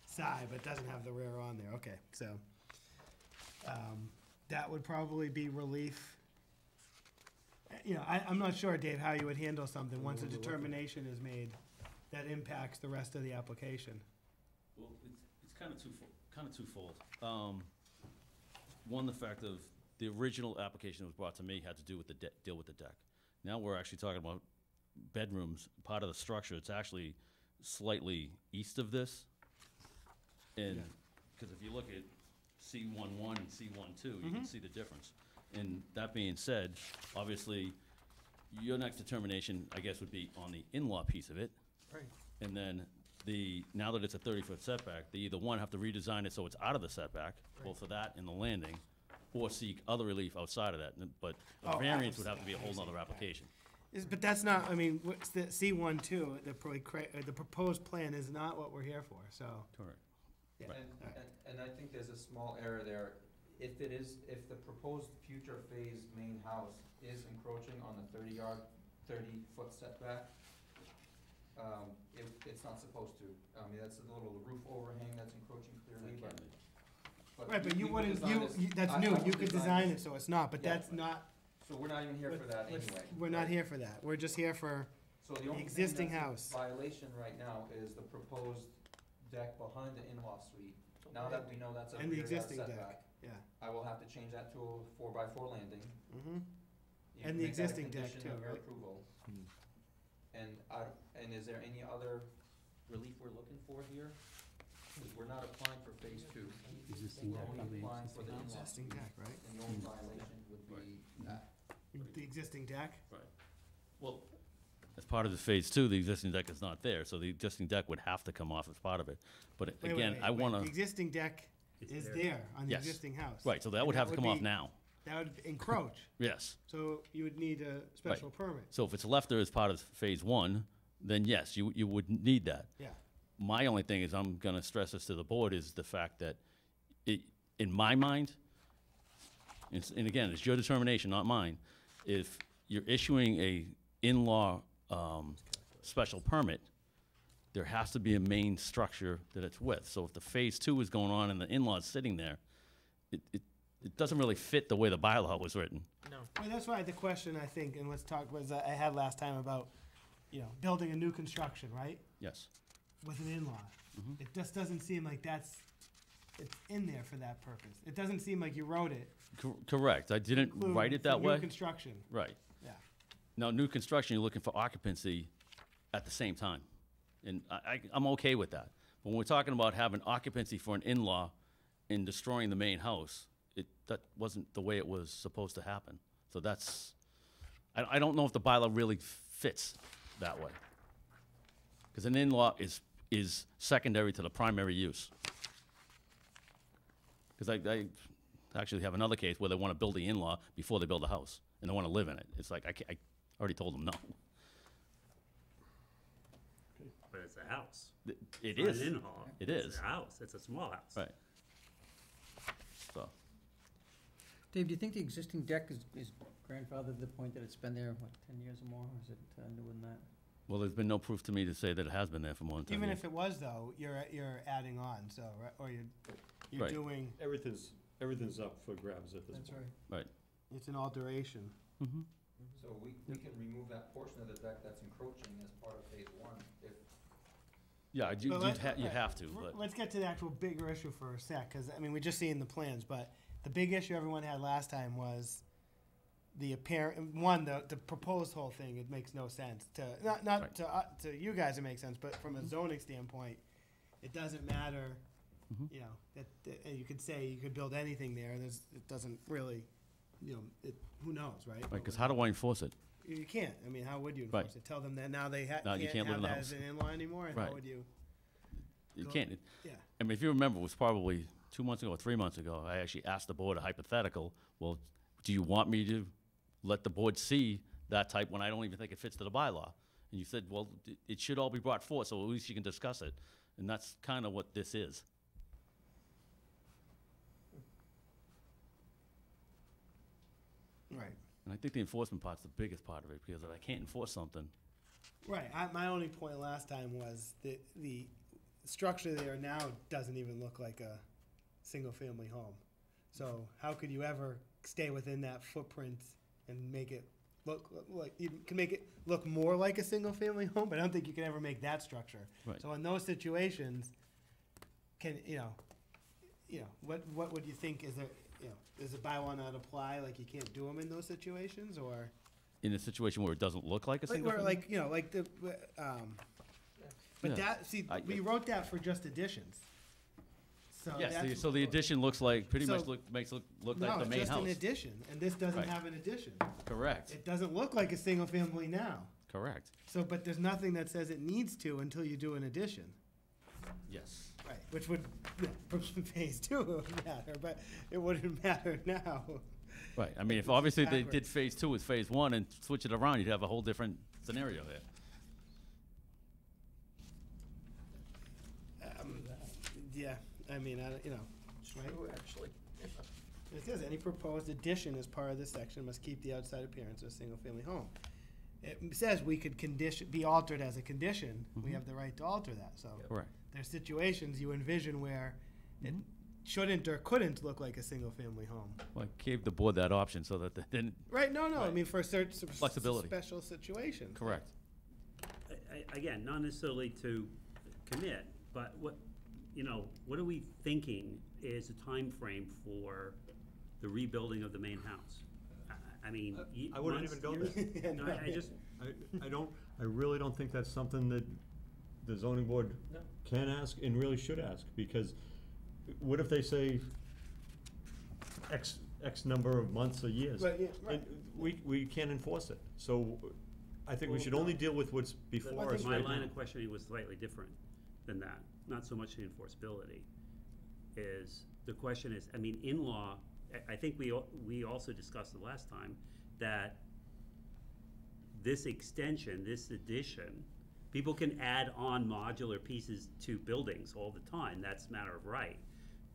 side, but doesn't have the rear on there, okay, so. That would probably be relief. You know, I'm not sure, Dave, how you would handle something once a determination is made that impacts the rest of the application. Well, it's kind of twofold. One, the fact of the original application that was brought to me had to do with the deal with the deck. Now we're actually talking about bedrooms, part of the structure. It's actually slightly east of this. And, because if you look at C11 and C12, you can see the difference. And that being said, obviously, your next determination, I guess, would be on the in-law piece of it. Right. And then now that it's a 30-foot setback, they either, one, have to redesign it so it's out of the setback, both for that and the landing, or seek other relief outside of that. But a Oh, variance would have to be a whole nother application. But that's not, I mean, what's the C12, the proposed plan is not what we're here for, so. Correct. Yeah. Right. And I think there's a small error there. If the proposed future phase main house is encroaching on the 30-foot setback, it's not supposed to. I mean, that's a little roof overhang that's encroaching clearly, but. Right, but you we wouldn't, design this- that's I new, would you could design it so it's not, but Yeah. that's not. So we're not even here for that anyway. We're not here for that, we're just here for, So the only thing existing that's in house. violation right now is the proposed deck behind the in-law suite. Now that we know that's a and the rear yard existing setback, deck, yeah. I will have to change that to a 4x4 landing. Mm-hmm. You And can the make that a existing deck condition too, of your right? approval. And is there any other relief we're looking for here? Because we're not applying for phase 2. Existing We're deck, only probably applying for the existing in-law Existing suite. deck, right? And the only violation would be that. The existing deck? Well, as part of the phase 2, the existing deck is not there, so the existing deck would have to come off as part of it. But Wait, again, wait, I wait, want The to, existing deck It's is there. there on the Yes. existing house. right, so that And would have to come off be- now, That would encroach, yes. so you would need a special permit, So if it's left there as part of phase 1, then yes, you would need that. yeah. My only thing is, I'm gonna stress this to the board, is the fact that in my mind, and again, it's your determination, not mine, if you're issuing a in-law, special permit, there has to be a main structure that it's with. So if the phase 2 is going on and the in-law's sitting there, it doesn't really fit the way the bylaw was written. No. Well, that's why the question, I think, and let's talk, was I had last time about, building a new construction, right? Yes. With an in-law. Mhm. It just doesn't seem like it's in there for that purpose. It doesn't seem like you wrote it. Correct, I didn't include write it for that new way. construction, Right. yeah. Now, new construction, you're looking for occupancy at the same time. And I'm okay with that. When we're talking about having occupancy for an in-law and destroying the main house, that wasn't the way it was supposed to happen. So that's, I don't know if the bylaw really fits that way. Because an in-law is secondary to the primary use. Because I actually have another case where they want to build the in-law before they build a house, and they want to live in it. It's like, I already told them no. But it's a house. It It's not is. an in-law. It It's is. a house. It's a small house. Right. So, Dave, do you think the existing deck is grandfathered to the point that it's been there, what, 10 years or more, or is it newer than that? well, there's been no proof to me to say that it has been there for more than 10 Even years. if it was though, you're adding on, so, right, or you're Right. doing, Everything's up for grabs at this That's point. right. Right. it's an alteration. Mm-hmm. So we can remove that portion of the deck that's encroaching as part of phase one, if. Yeah, you But let- you right. have to, but, Let's get to the actual bigger issue for a sec, because, I mean, we just seen the plans, but the big issue everyone had last time was the apparent, one, the proposed whole thing, it makes no sense to, not Right. to you guys it makes sense, but from a zoning standpoint, it doesn't matter, Mhm. you know, that you could say you could build anything there, it doesn't really, you know, who knows, right? right, because how do I enforce it? You can't, I mean, how would you Right. enforce it? Tell them that now they No, you can't live have in the that house. as an in-law anymore, and how Right. would you? You Go- can't, Yeah. I mean, if you remember, it was probably 2 months ago or 3 months ago, I actually asked the board a hypothetical, well, do you want me to let the board see that type when I don't even think it fits to the bylaw? And you said, well, it should all be brought forth, so at least you can discuss it. And that's kind of what this is. Right. And I think the enforcement part's the biggest part of it, because if I can't enforce something, Right. My only point last time was that the structure there now doesn't even look like a single-family home. So how could you ever stay within that footprint and make it look like, you can make it look more like a single-family home, but I don't think you can ever make that structure. Right. So in those situations, you know, what would you think is does the bylaw not apply, like you can't do them in those situations, or? in a situation where it doesn't look like a Like, single where, family? like, you know, like the, but Yeah. that, see, I- we wrote that for just additions. So Yes, that's. so the addition looks like, pretty much So- makes it look No, like the it's main just an house. addition, and this doesn't Right. have an addition. Correct, It doesn't look like a single family now. correct, So, but there's nothing that says it needs to until you do an addition. yes. Right. Which would, from phase two, it would matter, but it wouldn't matter now. Right, I mean, if It's obviously they backward. did phase two with phase one and switch it around, you'd have a whole different scenario there. Yeah, I mean, you know, right? True, actually. It says any proposed addition as part of this section must keep the outside appearance of a single-family home. It says we could be altered as a condition, we Mhm. have the right to alter that, so. Correct. There's situations you envision where it Mhm. shouldn't or couldn't look like a single-family home. Well, I gave the board that option so that they didn't, Right, no, I Right. mean, for certain Flexibility. special situations. correct. Again, not necessarily to commit, but what are we thinking is a time frame for the rebuilding of the main house? I mean. I wouldn't months, even go years? there. Yeah, No, I just, I really don't think that's something that the zoning board No. can ask and really should ask, because what if they say X number of months or years? Right, yeah, right. And we can't enforce it, so I think we Well, should only deal with what's before us think my right line now. of questioning was slightly different than that, not so much the enforceability. The question is, I mean, in-law, I think we also discussed the last time, that this extension, this addition, people can add on modular pieces to buildings all the time, that's a matter of right.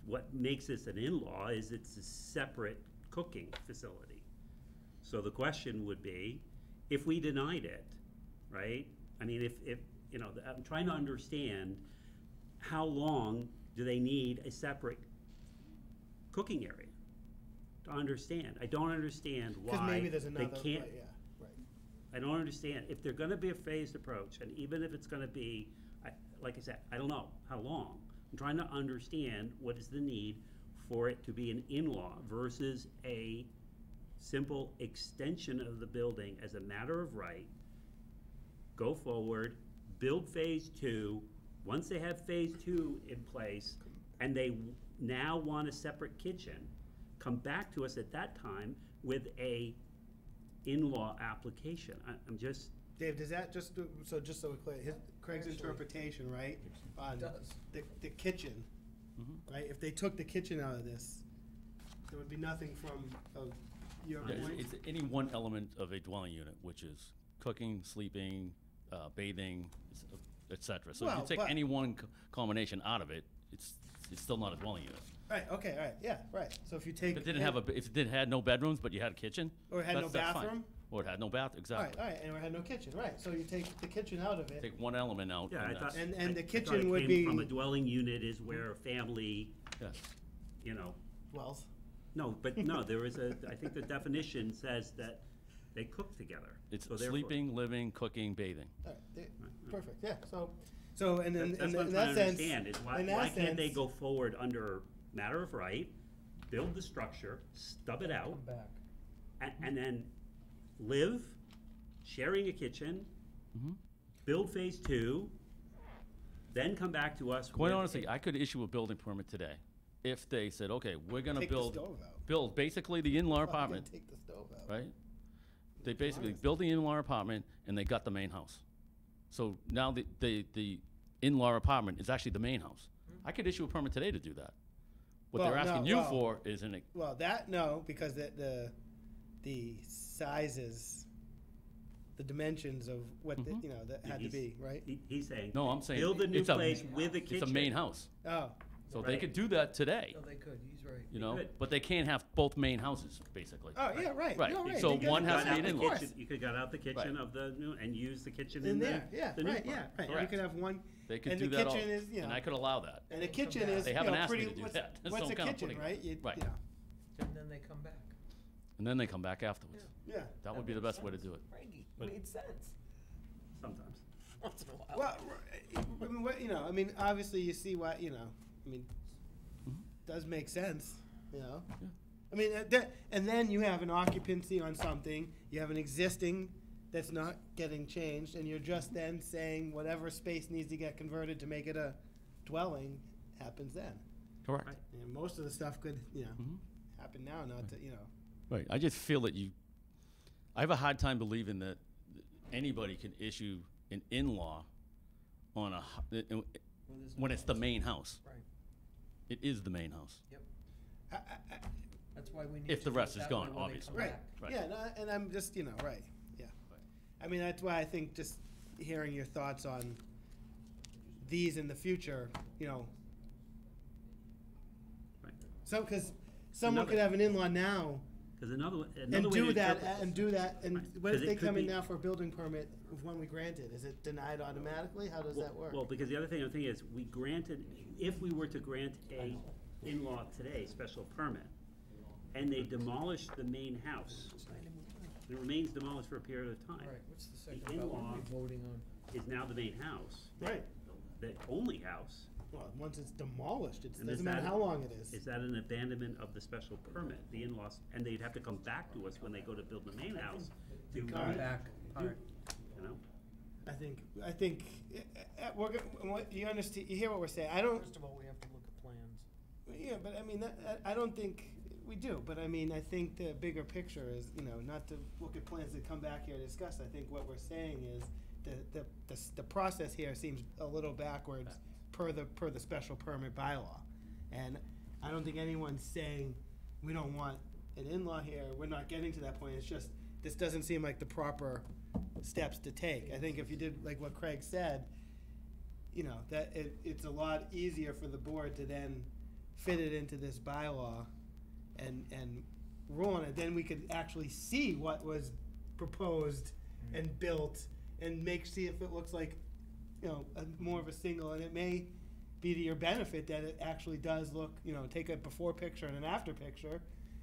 What makes this an in-law is it's a separate cooking facility. So the question would be, if we denied it, right? I mean, if I'm trying to understand, how long do they need a separate cooking area? To understand, I don't understand Because why maybe there's they another, can't. yeah, right. I don't understand, if they're gonna be a phased approach, and even if it's gonna be, like I said, I don't know how long. I'm trying to understand what is the need for it to be an in-law versus a simple extension of the building as a matter of right. Go forward, build phase two, once they have phase two in place, and they now want a separate kitchen, come back to us at that time with a in-law application. I'm just, Dave, does that just so we're clear, Craig's interpretation, right? On does. the kitchen, Mhm. right? If they took the kitchen out of this, there would be nothing from your Yeah, point. it's any one element of a dwelling unit, which is cooking, sleeping, bathing, et cetera. So if Well, you take but- any one combination out of it, it's still not a dwelling unit. Right, okay, all right, yeah, right. So if you take. If it didn't have if it had no bedrooms, but you had a kitchen. Or it had no that's fine. bathroom? Or it had no bath, All exactly. right, all right, and it had no kitchen, right. So you take the kitchen out of it. Take one element out. yeah, I thought. And I- the I thought kitchen it would came be- From a dwelling unit is where a family, Yes. you know, Wells. no, but no, there is I think the definition says that they cook together. It's So therefore- sleeping, living, cooking, bathing. All right, perfect, yeah, so, and then, That's in what I'm that trying to sense. understand, is why in that can't they sense- go forward under matter of right, build the structure, stub it out, Come back. and then live, sharing a kitchen, Mhm. build phase two, then come back to us Quite with honestly, a- I could issue a building permit today if they said, okay, we're gonna Take the build, stove out. build basically the in-law Oh, you gotta apartment, Take the stove out. right? They basically honest. built the in-law apartment and they got the main house. So now the in-law apartment is actually the main house. I could issue a permit today to do that. What they're Well, no, asking you well- for is Well, that, no, because the sizes, the dimensions of what, Mhm. that had to be, right? He's saying, no, I'm saying. build a new it's place with a kitchen. It's a main house. Oh, So they Right. could do that today, No, they could, he's right. you know, could. but they can't have both main houses, basically. oh, yeah, right. Right, No, so they get one it. has to be Of an course. in-law. You could got out the kitchen Right. of the new, and use the kitchen In in there, yeah, the new right, part. yeah, right. And you Correct. could have one, They could and do the that all, kitchen is, and I could allow that. and the They'll come kitchen back. is, They haven't asked me pretty, to do what's, that. That's what's what a I'm kinda kitchen, putting it. right? You Right. know, And then they come back. And then they come back afterwards. yeah. That would be the makes best way to sense. do it. Frankie, But- made sense. Sometimes. Once in a while. Well, I mean, obviously you see why, does make sense, Yeah. I mean, and then you have an occupancy on something, you have an existing that's not getting changed, and you're just then saying whatever space needs to get converted to make it a dwelling happens then. Correct. Right. And most of the stuff could, Mhm. happen now, not to, Right, I just feel that I have a hard time believing that anybody can issue an in-law on when it's the main house. Right, It is the main house. that's why we need to. If the do rest it is that gone, way when they obviously. come right, back. Right. yeah, no, and I'm just, right, yeah. I mean, that's why I think just hearing your thoughts on these in the future, Right. so, because someone could Another- have an in-law now Because another and way to do that, interpret- and do that, and Right. what if 'Cause it they could come in be- now for a building permit when we grant it? Is it denied automatically? How does that work? Well, because the other thing I'm thinking is, if we were to grant a in-law today special permit, and they demolish the main house, it remains demolished for a period of time. All right, what's the second The about what in-law we're voting on? is now the main house, Right, the only house. well, once it's demolished, it And is doesn't matter that- how long it is. Is that an abandonment of the special permit, the in-laws, and they'd have to come back to us when they go to build the main house to, Come back, all right. you know? I think, you understand, you hear what we're saying? I don't, First of all, we have to look at plans. yeah, but I mean, I don't think we do, but I mean, I think the bigger picture is, not to look at plans that come back here to discuss. I think what we're saying is the process here seems a little backwards per the special permit bylaw. And I don't think anyone's saying, we don't want an in-law here, we're not getting to that point. It's just, this doesn't seem like the proper steps to take. I think if you did like what Craig said, that it's a lot easier for the board to then fit it into this bylaw and rule on it. Then we could actually see what was proposed and built and see if it looks like, more of a single, and it may be to your benefit that it actually does look, take a before picture and an after picture,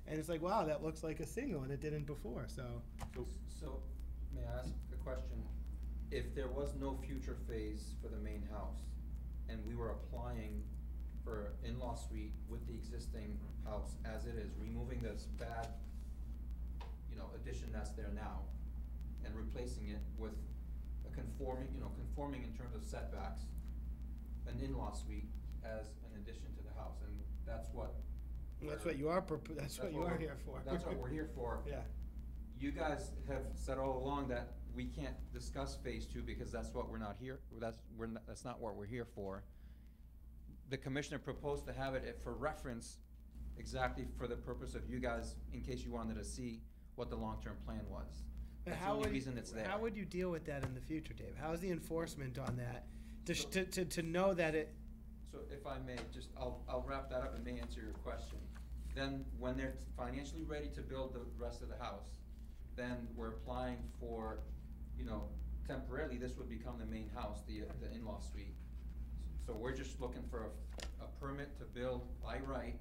and it's like, wow, that looks like a single, and it didn't before, so. So, may I ask a question? If there was no future phase for the main house, and we were applying for in-law suite with the existing house as it is, removing this bad, addition that's there now, and replacing it with a conforming in terms of setbacks, an in-law suite as an addition to the house, and that's what. That's what you are, that's what you are here for. That's what we're here for. Yeah. You guys have said all along that we can't discuss phase two because that's what we're not here, that's not what we're here for. The commissioner proposed to have it for reference, exactly for the purpose of you guys, in case you wanted to see what the long-term plan was. But That's the how only would, reason it's there. how would you deal with that in the future, Dave? How's the enforcement on that? To know that it, So if I may, just, I'll wrap that up and may answer your question. Then, when they're financially ready to build the rest of the house, then we're applying for, temporarily, this would become the main house, the in-law suite. So we're just looking for a permit to build by right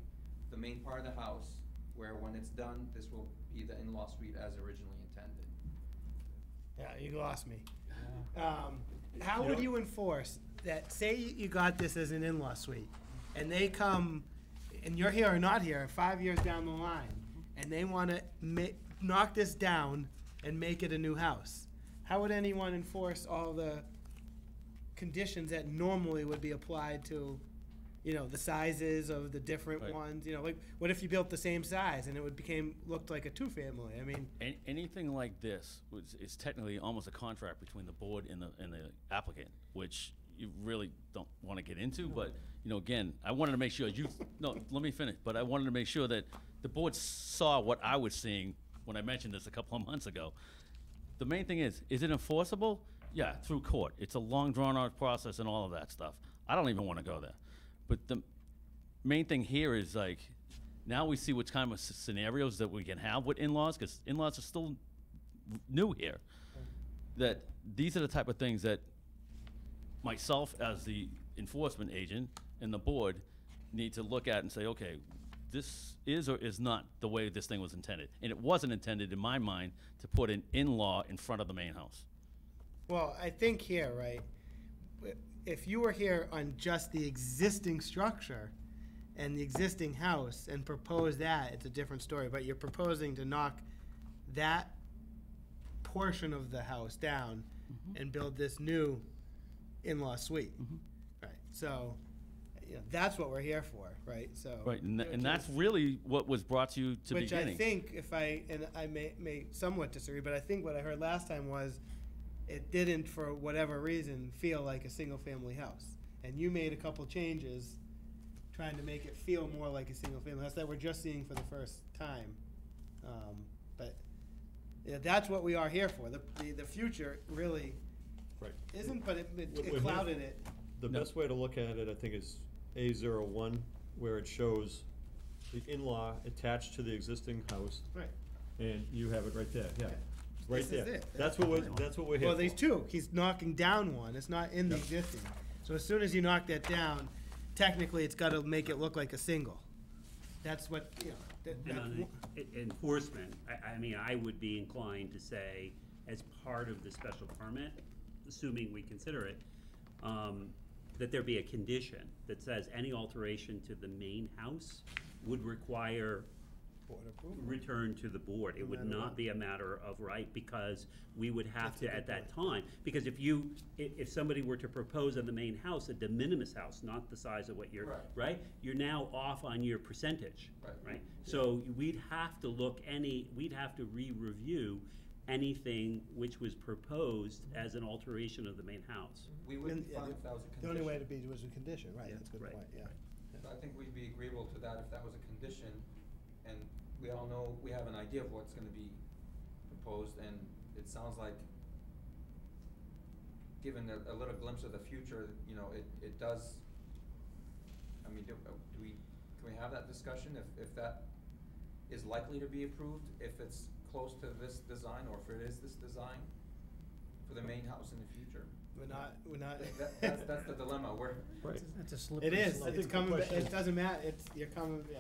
the main part of the house, where when it's done, this will be the in-law suite as originally intended. yeah, you lost me. How would you enforce that, say you got this as an in-law suite, and they come, and you're here or not here, 5 years down the line, and they wanna knock this down and make it a new house? How would anyone enforce all the conditions that normally would be applied to, the sizes of the different Right. ones? Like, what if you built the same size and it looked like a two-family? I mean, Anything like this is technically almost a contract between the board and the applicant, which you really don't want to get into, but, again, I wanted to make sure let me finish, but I wanted to make sure that the board saw what I was seeing when I mentioned this a couple of months ago. The main thing is it enforceable? Yeah, through court. It's a long, drawn-out process and all of that stuff. I don't even want to go there. But the main thing here is, like, now we see what kind of scenarios that we can have with in-laws, because in-laws are still new here. That these are the type of things that myself, as the enforcement agent, and the board need to look at and say, okay, this is or is not the way this thing was intended. And it wasn't intended, in my mind, to put an in-law in front of the main house. well, I think here, right, if you were here on just the existing structure and the existing house and propose that, it's a different story, but you're proposing to knock that portion of the house down and build this new in-law suite. Right, so, that's what we're here for, right, so. Right, and that's really what was brought to you to Which beginning. I think, and I may somewhat disagree, but I think what I heard last time was it didn't, for whatever reason, feel like a single-family house. And you made a couple changes trying to make it feel more like a single-family house that we're just seeing for the first time. But that's what we are here for. The future really Right. isn't, but We're it here clouded for- it. The No. best way to look at it, I think, is A01, where it shows the in-law attached to the existing house, Right. and you have it right there, yeah. Right This is there. it. That's what we're here for. Well, there's two. He's knocking down one. It's not in the Yep. existing. So as soon as you knock that down, technically, it's gotta make it look like a single. That's what, And on enforcement, I mean, I would be inclined to say, as part of the special permit, assuming we consider it, that there be a condition that says any alteration to the main house would require Board approval. return to the board. It would matter not what. be a matter of right, because we would have That's a to, good at that time, because if somebody were to propose on the main house, a de minimis house, not the size of what you're, Right. right? You're now off on your percentage, Right. right? So we'd have to we'd have to re-review anything which was proposed as an alteration of the main house. We wouldn't Yeah, find if that was a condition. The only way to be was a condition, right, Yeah, that's a good right, point, yeah. So I think we'd be agreeable to that if that was a condition, and we all know, we have an idea of what's gonna be proposed, and it sounds like, given a little glimpse of the future, it does, I mean, can we have that discussion, if that is likely to be approved, if it's close to this design, or if it is this design for the main house in the future? We're not. That's the dilemma, Right. It's a slippery It is, slope. I it's think the coming, question it is- doesn't matter, you're coming, yeah,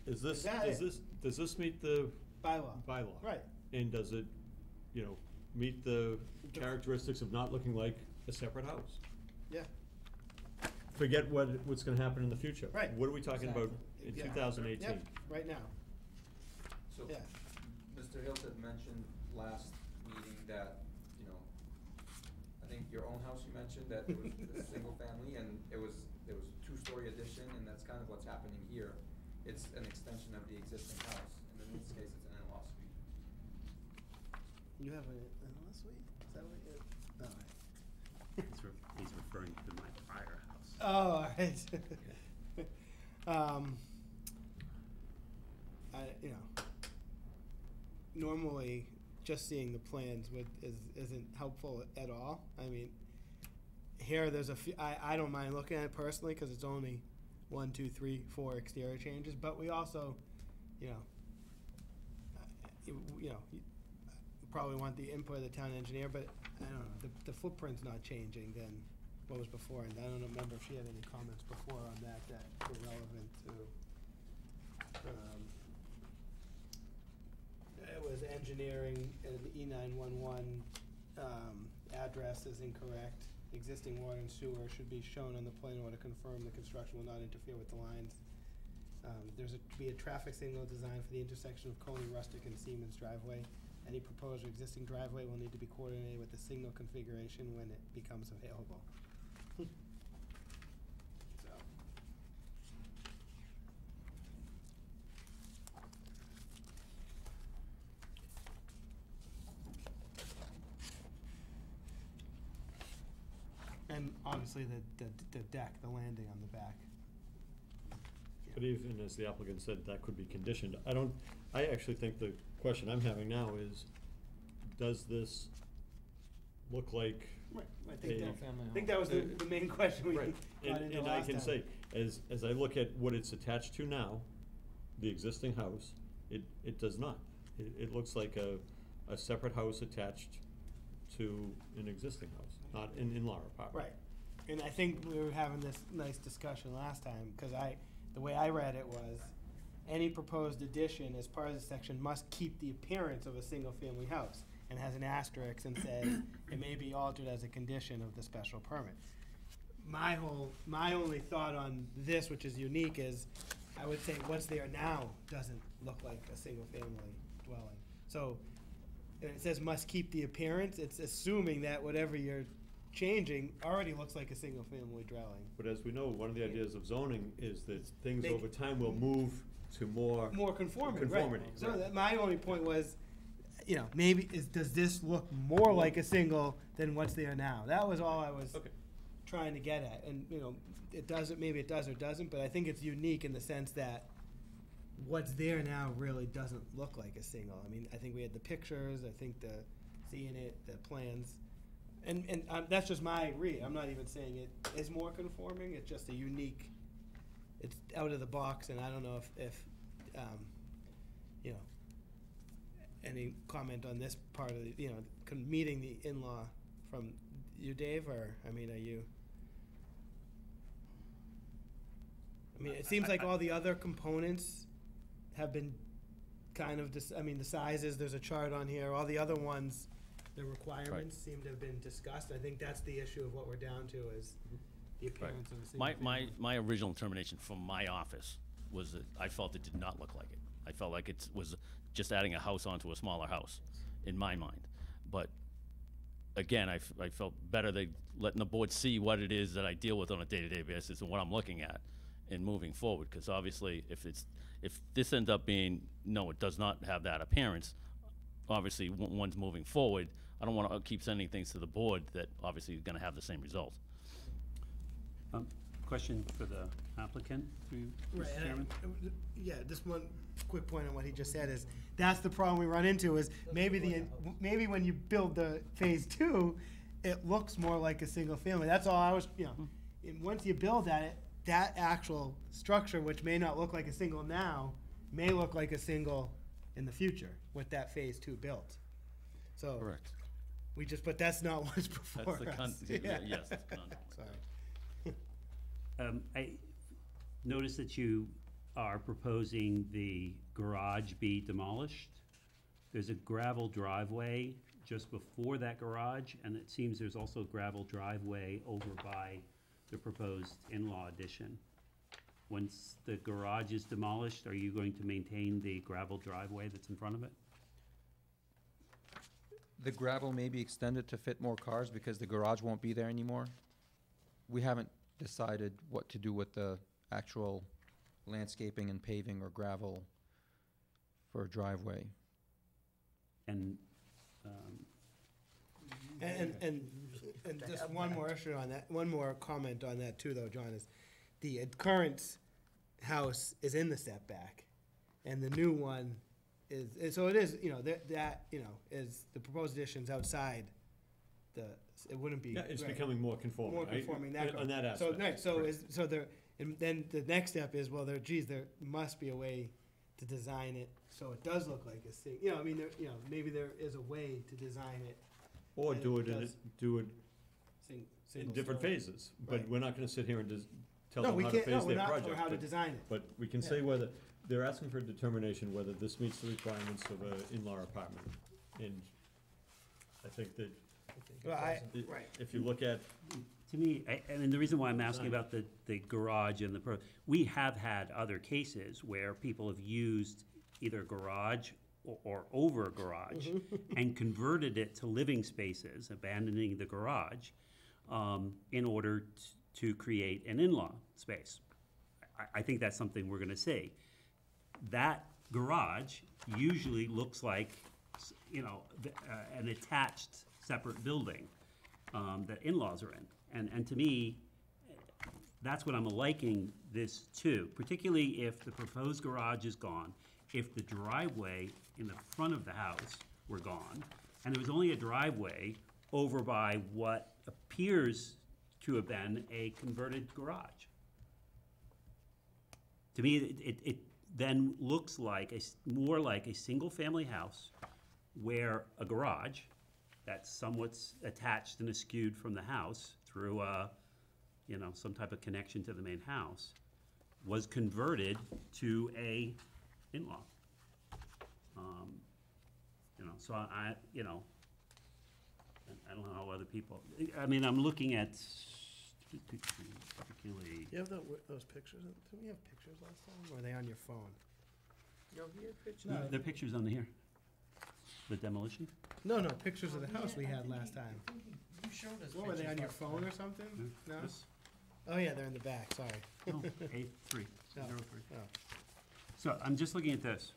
Is this, that does it? this meet the bylaw, bylaw? right. And does it, meet the characteristics of not looking like a separate house? Yeah. Forget what's gonna happen in the future. Right. What are we talking about in Yeah. 2018? Yep, right now, So, yeah. Mr. Hilt had mentioned last meeting that, think your own house you mentioned, that it was a single family, and it was a two-story addition, and that's kind of what's happening here. It's an extension of the existing house, and in this case, it's an in-law suite. You have an in-law suite? Is that what you, oh, right. He's referring to my prior house. Oh, all right. You know, normally, just seeing the plans isn't helpful at all. I mean, here, there's a few, I don't mind looking at it personally, because it's only 1, 2, 3, 4 exterior changes, but we also, you know, you probably want the input of the town engineer, but I don't know, the footprint's not changing than what was before, and I don't remember if she had any comments before on that were relevant to, it was engineering, and the E911, address is incorrect. Existing water and sewer should be shown on the plan in order to confirm the construction will not interfere with the lines. There's to be a traffic signal designed for the intersection of Coney Rustic and Siemens driveway. Any proposed or existing driveway will need to be coordinated with the signal configuration when it becomes available. So. And obviously the deck, the landing on the back. But even as the applicant said, that could be conditioned. I actually think the question I'm having now is, does this look like? Right, I think that- I think that was the main question we got Right. into And I last can time. say, as I look at what it's attached to now, the existing house, it does not. It looks like a separate house attached to an existing house, not an in-law apartment. Right, and I think we were having this nice discussion last time, because the way I read it was, any proposed addition as part of the section must keep the appearance of a single-family house, and has an asterisk and says, it may be altered as a condition of the special permit. My only thought on this, which is unique, is, I would say what's there now doesn't look like a single-family dwelling. So, and it says must keep the appearance, it's assuming that whatever you're changing already looks like a single-family dwelling. But as we know, one of the ideas of zoning is that things Make- over time will move to more. More conformity, right. Conformity, So right. that, my only point was, you know, maybe does this look more like a single than what's there now? That was all I was Okay. trying to get at, and, you know, it doesn't, maybe it does or doesn't, but I think it's unique in the sense that what's there now really doesn't look like a single. I mean, I think we had the pictures, I think seeing it, the plans, and that's just my read. I'm not even saying it is more conforming, it's just a unique, it's out of the box, and I don't know if you know, any comment on this part of the, you know, meeting the in-law from you, Dave, or, I mean, are you? I mean, it seems like all the other components have been kind of, I mean, the sizes, there's a chart on here, all the other ones, the requirements seem to have been discussed. I think that's the issue of what we're down to, is the appearance of a single family. My original determination from my office was that I felt it did not look like it. I felt like it was just adding a house onto a smaller house, in my mind. But again, I felt better that letting the board see what it is that I deal with on a day-to-day basis and what I'm looking at and moving forward. Because obviously, if this ends up being, no, it does not have that appearance, obviously, one's moving forward, I don't want to keep sending things to the board that obviously is going to have the same result. Question for the applicant, through you, Right, Mr. and Chairman? yeah, just one quick point on what he just said is, that's the problem we run into, is maybe when you build the phase two, it looks more like a single family. That's all I was, you know, and once you build that actual structure, which may not look like a single now, may look like a single in the future with that phase two built. So. Correct. But that's not what's before That's us. the yes, that's the concept. Sorry. I noticed that you are proposing the garage be demolished. There's a gravel driveway just before that garage, and it seems there's also a gravel driveway over by the proposed in-law addition. Once the garage is demolished, are you going to maintain the gravel driveway that's in front of it? the gravel may be extended to fit more cars because the garage won't be there anymore. We haven't decided what to do with the actual landscaping and paving or gravel for a driveway. And, And just one more issue on that, one more comment on that too, though, John, is the current house is in the setback, and the new one is, so it is, you know, that, you know, is, the proposed addition's outside the, it wouldn't be. Yeah, it's right, becoming more conforming, more right? conforming, that. On that So, aspect. right, so Right. is, so there, and then the next step is, well, there must be a way to design it so it does look like a you know, I mean, there, you know, maybe there is a way to design it. Or and do it it in, does do it in single different story. phases, but Right. we're not gonna sit here and tell No, them we how to can't, no, phase we're their not, project. or how to but- design it. But we can say whether, they're asking for a determination whether this meets the requirements of an in-law apartment. And I think that Well, it- right. if you look at, to me, I mean, the reason why I'm asking about the garage and we have had other cases where people have used either garage or over garage and converted it to living spaces, abandoning the garage, in order to create an in-law space. I think that's something we're gonna see. That garage usually looks like, you know, an attached separate building, that in-laws are in. And to me, that's what I'm liking this to, particularly if the proposed garage is gone, if the driveway in the front of the house were gone, and there was only a driveway over by what appears to have been a converted garage. To me, it then looks like more like a single-family house where a garage that's somewhat attached and eschewed from the house through you know, some type of connection to the main house, was converted to a in-law. You know, so you know, I don't know how other people, I mean, I'm looking at particularly, You have those pictures, didn't we have pictures last time, or are they on your phone? No, he had pictures. No. the pictures on here, the demolition. No, pictures of the house we had last time. You showed us What, were they pictures on your last phone time. or something? No? This- Oh, yeah, they're in the back, sorry. No, A3, Oh. 03. Oh. So I'm just looking at this.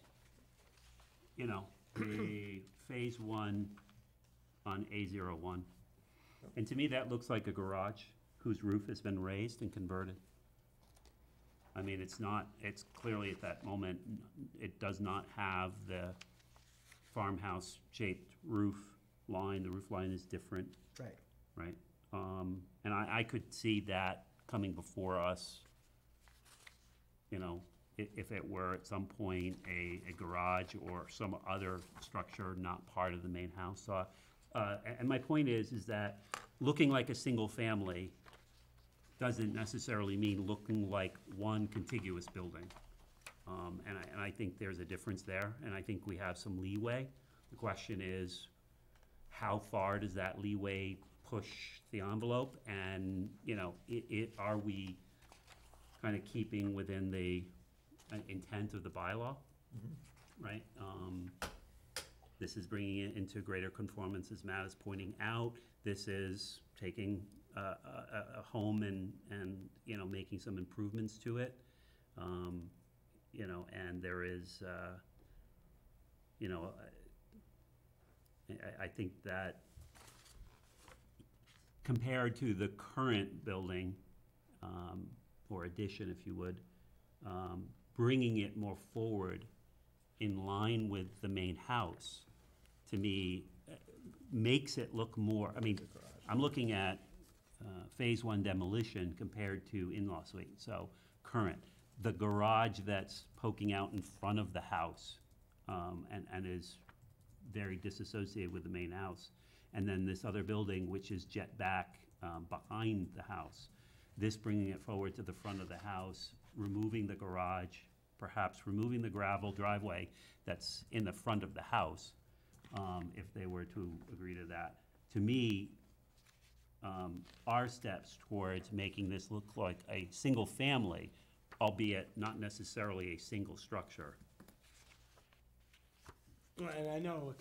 You know, the phase one on A01. And to me, that looks like a garage whose roof has been raised and converted. I mean, it's clearly at that moment, it does not have the farmhouse-shaped roof line. The roof line is different, Right. right? And I could see that coming before us, you know, if it were at some point a garage or some other structure not part of the main house. So, and my point is that looking like a single family doesn't necessarily mean looking like one contiguous building. And I think there's a difference there, and I think we have some leeway. The question is, how far does that leeway push the envelope? And, you know, are we kind of keeping within the intent of the bylaw, right? This is bringing it into greater conformance, as Matt is pointing out. This is taking a home and, you know, making some improvements to it. You know, and there is, you know, I think that compared to the current building, or addition, if you would, bringing it more forward in line with the main house, to me, makes it look more, I mean, I'm looking at phase one demolition compared to in-law suite, so current. The garage that's poking out in front of the house, and is very disassociated with the main house. And then this other building, which is jet back behind the house. This bringing it forward to the front of the house, removing the garage, perhaps removing the gravel driveway that's in the front of the house, if they were to agree to that. To me, our steps towards making this look like a single family, albeit not necessarily a single structure. Well, and I know, look,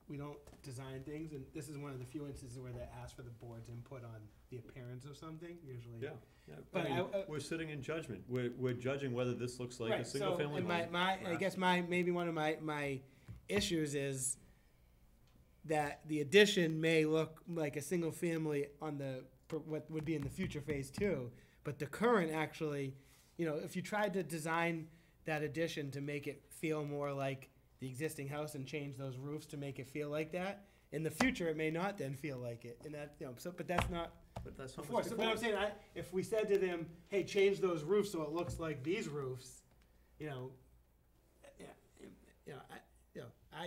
we don't design things, and this is one of the few instances where they ask for the board's input on the appearance of something, usually. Yeah, yeah. But I mean, I- we're sitting in judgment. We're judging whether this looks like a Right, single so, family and home. I guess maybe one of my issues is that the addition may look like a single family on what would be in the future phase two, but the current actually, if you tried to design that addition to make it feel more like the existing house and change those roofs to make it feel like that, in the future, it may not then feel like it, and that, but that's not But that's not before. what's So, but I'm before us. saying, if we said to them, hey, change those roofs so it looks like these roofs,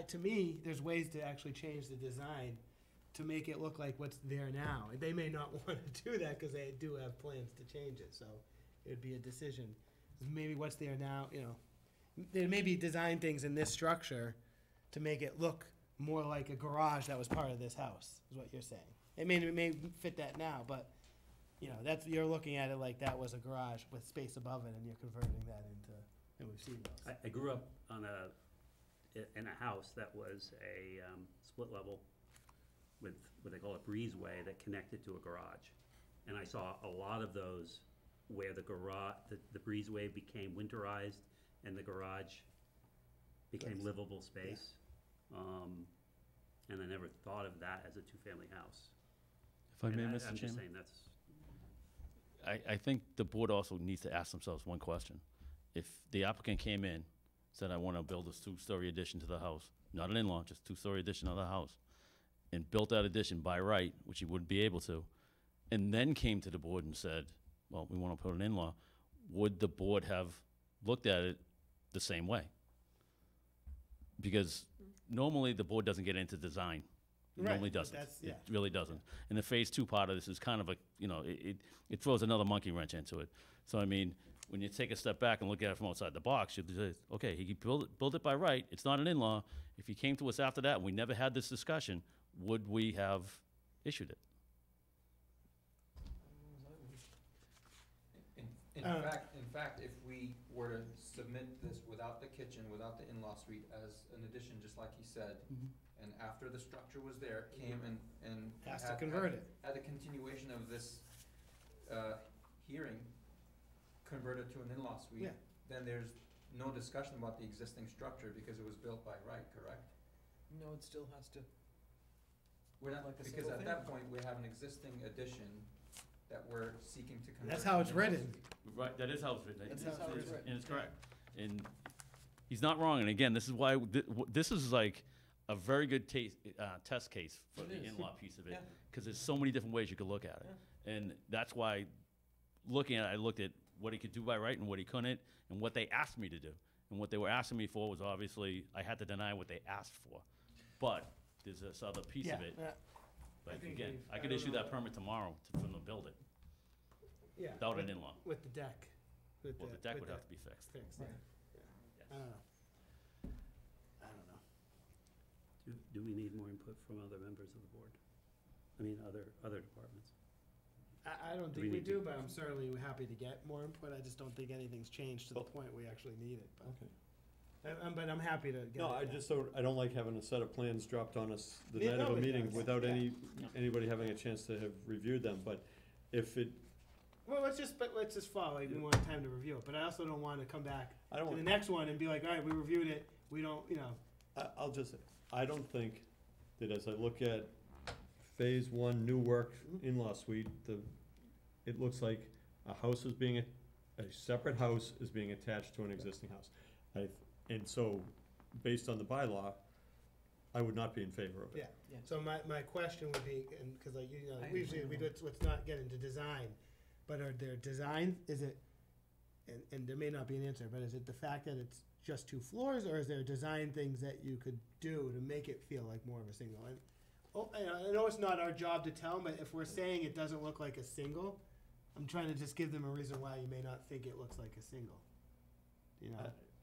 to me, there's ways to actually change the design to make it look like what's there now. And they may not want to do that because they do have plans to change it, so it'd be a decision. Maybe what's there now, there may be design things in this structure to make it look more like a garage that was part of this house, is what you're saying. It may fit that now, but, you're looking at it like that was a garage with space above it, and you're converting that into, and we've seen those. I grew up in a house that was a split level with what they call a breezeway that connected to a garage. And I saw a lot of those where the breezeway became winterized and the garage became livable space. And I never thought of that as a two-family house. If I may, And Mr. I'm just Chairman, saying that's, I think the board also needs to ask themselves one question. If the applicant came in, said, I want to build a two-story addition to the house, not an in-law, just two-story addition to the house, and built that addition by right, which he wouldn't be able to, and then came to the board and said, well, we want to put an in-law, would the board have looked at it the same way? Because normally the board doesn't get into design. It Right, normally but doesn't. that's- It yeah. really doesn't. And the phase two part of this is kind of a, it throws another monkey wrench into it. So, I mean, when you take a step back and look at it from outside the box, you say, okay, he built it by right, it's not an in-law. If he came to us after that and we never had this discussion, would we have issued it? In fact, if we were to submit this without the kitchen, without the in-law suite as an addition, just like he said, and after the structure was there, came and Has to had- convert had- it. Had a continuation of this, hearing converted to an in-law suite, Yeah. then there's no discussion about the existing structure because it was built by right, correct? No, it still has to, We're not, Like a because single at that point, we have an existing addition that we're seeking to convert. That's how to it's an in-law written. suite. Right, that is how it's written. That's how it's written. And it's correct. And he's not wrong, and again, this is why, this is like a very good test case for It the is. in-law piece of it, Yeah. because there's so many different ways you could look at it. And that's why, looking at it, I looked at what he could do by right and what he couldn't, and what they asked me to do. And what they were asking me for was obviously, I had to deny what they asked for. But there's this other piece of it. But think again, they've- I I could don't issue know. that permit tomorrow for them to build it, Yeah. without an with- in-law. With the deck. With Well, the deck with would have to be fixed. fixed, Right. yeah. Yes. I don't know. I don't know. do we need more input from other members of the board? I mean, other departments? I don't Do think we we need to- do, but I'm certainly happy to get more input. I just don't think anything's changed to the point we actually need it, but. Okay. But I'm happy to get it. No, I yeah. just I don't like having a set of plans dropped on us the Me- night of a nobody meeting does. without Yeah. anybody having a chance to have reviewed them, but if it, Well, let's just follow, like, we want time to review it, but I also don't wanna come back I don't to the want, next one and be like, all right, we reviewed it, we don't, I'll just say, I don't think that as I look at phase one, new work, in-law suite, it looks like a house is being, a separate house is being attached to an existing house. And so, based on the bylaw, I would not be in favor of it. yeah. Yeah. So my question would be, and, cause like, I we usually, agree. let's not get into design, but are there design, is it, and there may not be an answer, but is it the fact that it's just two floors, or is there design things that you could do to make it feel like more of a single? And, I know it's not our job to tell them, but if we're saying it doesn't look like a single, I'm trying to just give them a reason why you may not think it looks like a single,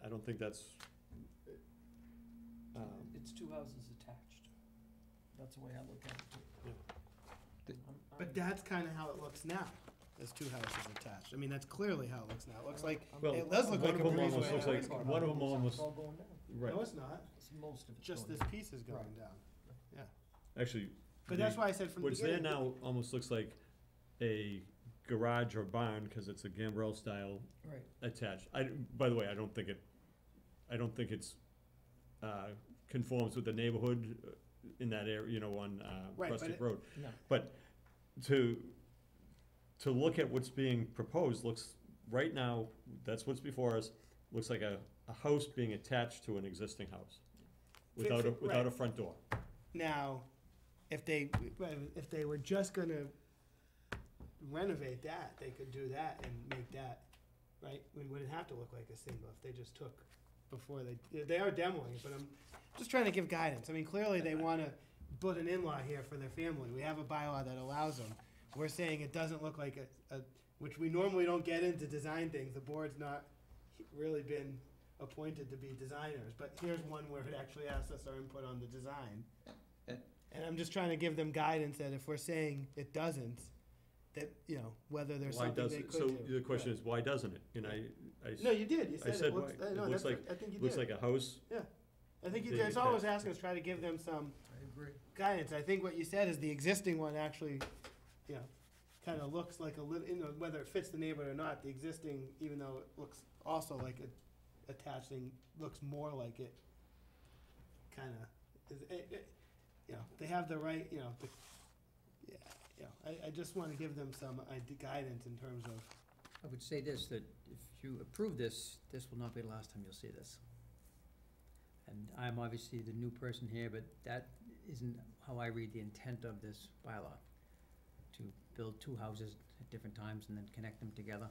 I don't think that's, it's two houses attached. That's the way I look at it too. But that's kinda how it looks now, as two houses attached. I mean, that's clearly how it looks now. It looks like, well, it does look one like of a them almost breezeway. looks like, one of them almost, It's all going down. Right. No, it's not, It's most of it's just going this piece is going Right. down. Actually. But that's the- why I said from the What's there beginning. now almost looks like a garage or barn, cause it's a gambrel style Right. attached. By the way, I don't think it's, conforms with the neighborhood in that area, on, Right, but Rustic it- Road. No. But to look at what's being proposed looks, right now, that's what's before us, looks like a house being attached to an existing house. Without Right. a front door. Now, if they were just gonna renovate that, they could do that and make that, right? We wouldn't have to look like a single if they just took before they are demoing it, but I'm just trying to give guidance. I mean, clearly they wanna put an in-law here for their family. We have a bylaw that allows them. We're saying it doesn't look like which we normally don't get into design things. The board's not really been appointed to be designers, but here's one where it actually asks us our input on the design. And I'm just trying to give them guidance that if we're saying it doesn't, that, whether there's Why something does they it, could so do. the question is, why doesn't it? And No, you did, you I said said it looks, why. It no, looks that's, like- I think you did. looks like a house. I think you the- did, it's always asking us, try to give them some I agree. guidance. I think what you said is the existing one actually, kinda looks like a little, whether it fits the neighborhood or not, the existing, even though it looks also like a attached thing, looks more like it kinda, they have the right, I just wanna give them some guidance in terms of, I would say this, that if you approve this, this will not be the last time you'll see this. And I'm obviously the new person here, but that isn't how I read the intent of this bylaw. To build two houses at different times and then connect them together.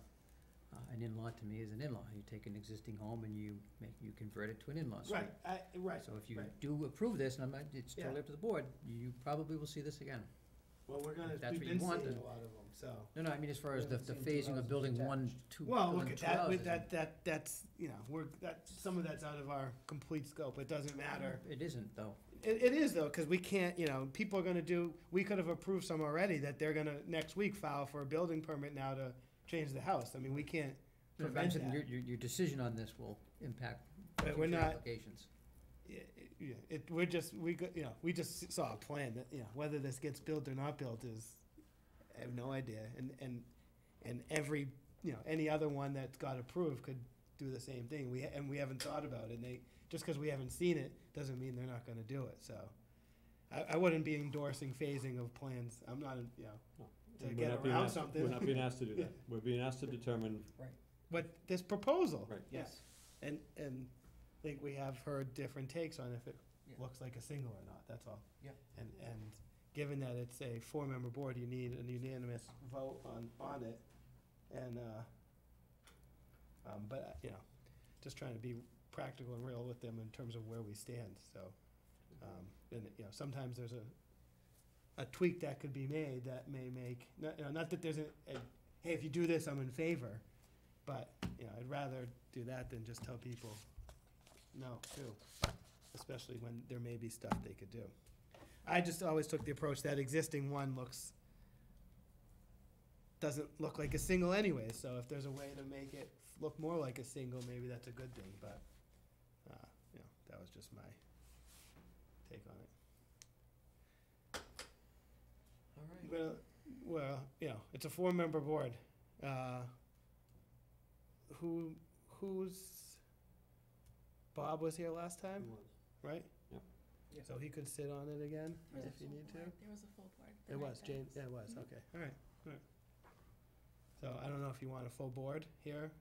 An in-law to me is an in-law. You take an existing home and you convert it to an in-law suite. right, So if you right. do approve this, and it's Yeah. totally up to the board, you probably will see this again. Well, we've That's been what seeing you want, a then. lot of them, so. No, I mean, as far as We the haven't seen two phasing of houses building one, attached. two, Well, building look at two that, houses. that's, some of that's out of our complete scope, it doesn't matter. It isn't, though. It is though, cause we can't, people are gonna we could have approved some already that they're gonna, next week, file for a building permit now to change the house, I mean, we can't But I'm prevent saying that. your decision on this will impact But we're future not- applications. We just saw a plan that, whether this gets built or not built is, I have no idea, and every, any other one that got approved could do the same thing, we haven't thought about it, and just because we haven't seen it, doesn't mean they're not gonna do it, so. I wouldn't be endorsing phasing of plans, I'm not, to We're get not being around asked- something. We're not being asked to do that. We're being asked to determine, But this proposal. Right. Yes. And I think we have heard different takes on if it Yeah. looks like a single or not, that's all. Yeah. And given that it's a four-member board, you need a unanimous vote on it. And, but, just trying to be practical and real with them in terms of where we stand, so. And, sometimes there's a tweak that could be made that may make, not that there's hey, if you do this, I'm in favor. But, I'd rather do that than just tell people no, too, especially when there may be stuff they could do. I just always took the approach that existing one doesn't look like a single anyway, so if there's a way to make it look more like a single, maybe that's a good thing, but, that was just my take on it. All right. Well, it's a four-member board. Who's, Bob was here last time, right? Yep. Yeah. So he could sit on it again, There was if a you full need to? board. There was a full board. the It night was, that Jane, yeah, it was, okay, all right. So I don't know if you want a full board here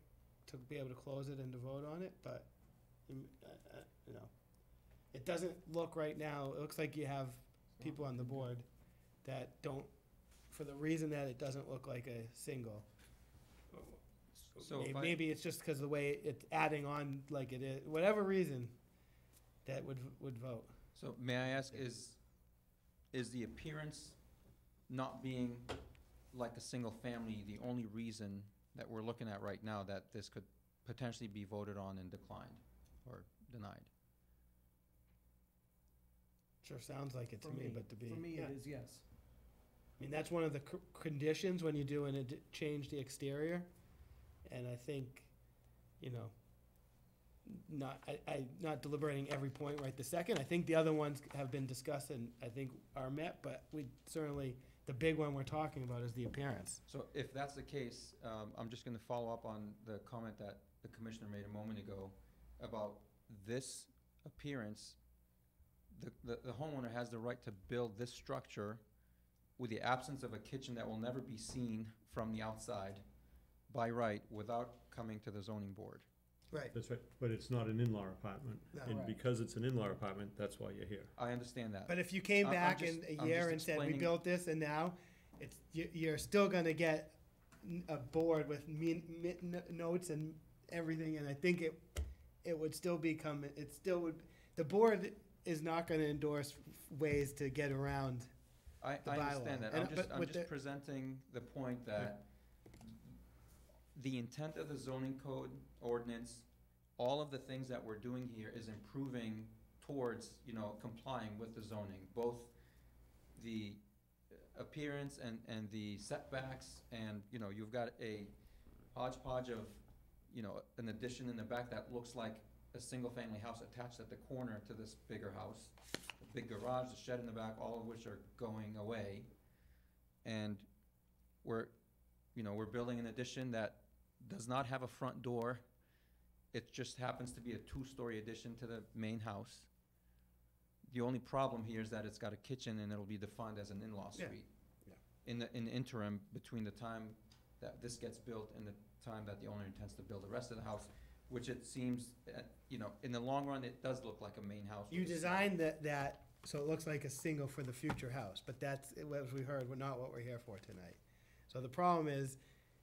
to be able to close it and to vote on it, but, it doesn't look right now, it looks like you have people on the board that don't, for the reason that it doesn't look like a single. So if I- Maybe it's just because the way it's adding on like it is, whatever reason, that would vote. So may I ask, is the appearance not being like a single family the only reason that we're looking at right now that this could potentially be voted on and declined or denied? Sure sounds like it to For me, me. but to be. For me, yeah. it is, yes. I mean, that's one of the conditions when you do change the exterior. And I think, not deliberating every point right this second. I think the other ones have been discussed and I think are met, but we certainly, the big one we're talking about is the appearance. So if that's the case, I'm just gonna follow up on the comment that the commissioner made a moment ago about this appearance. The homeowner has the right to build this structure with the absence of a kitchen that will never be seen from the outside by right without coming to the zoning board. Right. That's right, but it's not an in-law apartment, No. and Correct. because it's an in-law apartment, that's why you're here. I understand that. But if you came I'm back just- in a I'm year just and said, we explaining- built this and now, you're still gonna get a board with notes and everything, and I think it would still become, it still would, the board is not gonna endorse ways to get around. I the bylaw. understand that. And- I'm but with just the- presenting the point that the intent of the zoning code ordinance, all of the things that we're doing here is improving towards, complying with the zoning, both the appearance and the setbacks, and, you've got a hodgepodge of, an addition in the back that looks like a single-family house attached at the corner to this bigger house. The big garage, the shed in the back, all of which are going away. And we're building an addition that does not have a front door. It just happens to be a two-story addition to the main house. The only problem here is that it's got a kitchen and it'll be defined as an in-law Yeah. suite. Yeah. In the interim, between the time that this gets built and the time that the owner intends to build the rest of the house, which it seems, in the long run, it does look like a main house. You with a designed that so it looks like a single for the future house, but that's, as we heard, not what we're here for tonight. So the problem is,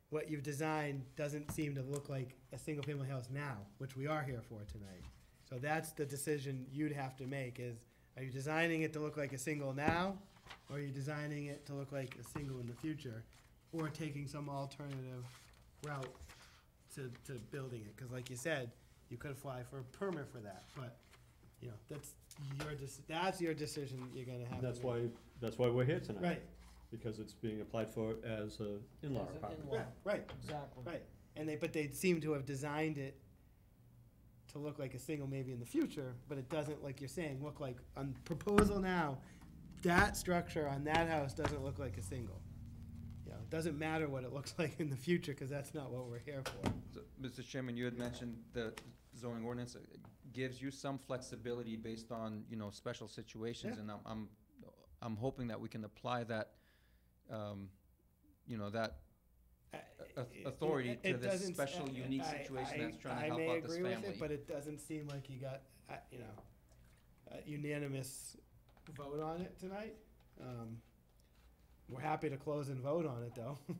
what you've designed doesn't seem to look like a single-family house now, which we are here for tonight. So that's the decision you'd have to make is, are you designing it to look like a single now? Or are you designing it to look like a single in the future? Or taking some alternative route to building it? Because like you said, you could apply for a permit for that, but, that's your decision you're gonna have to make. That's why we're here tonight. Right, Because it's being applied for as a in-law As an apartment. in-law. right, Exactly. right. But they seem to have designed it to look like a single maybe in the future, but it doesn't, like you're saying, look like, on proposal now, that structure on that house doesn't look like a single. It doesn't matter what it looks like in the future, because that's not what we're here for. So, Mr. Chairman, you had mentioned the zoning ordinance gives you some flexibility based on, special situations, Yeah. and I'm hoping that we can apply that, that authority to It this doesn't- special, unique situation that's trying to help out this I may agree with family. it, but it doesn't seem like you got, a unanimous vote on it tonight. We're happy to close and vote on it, though. Can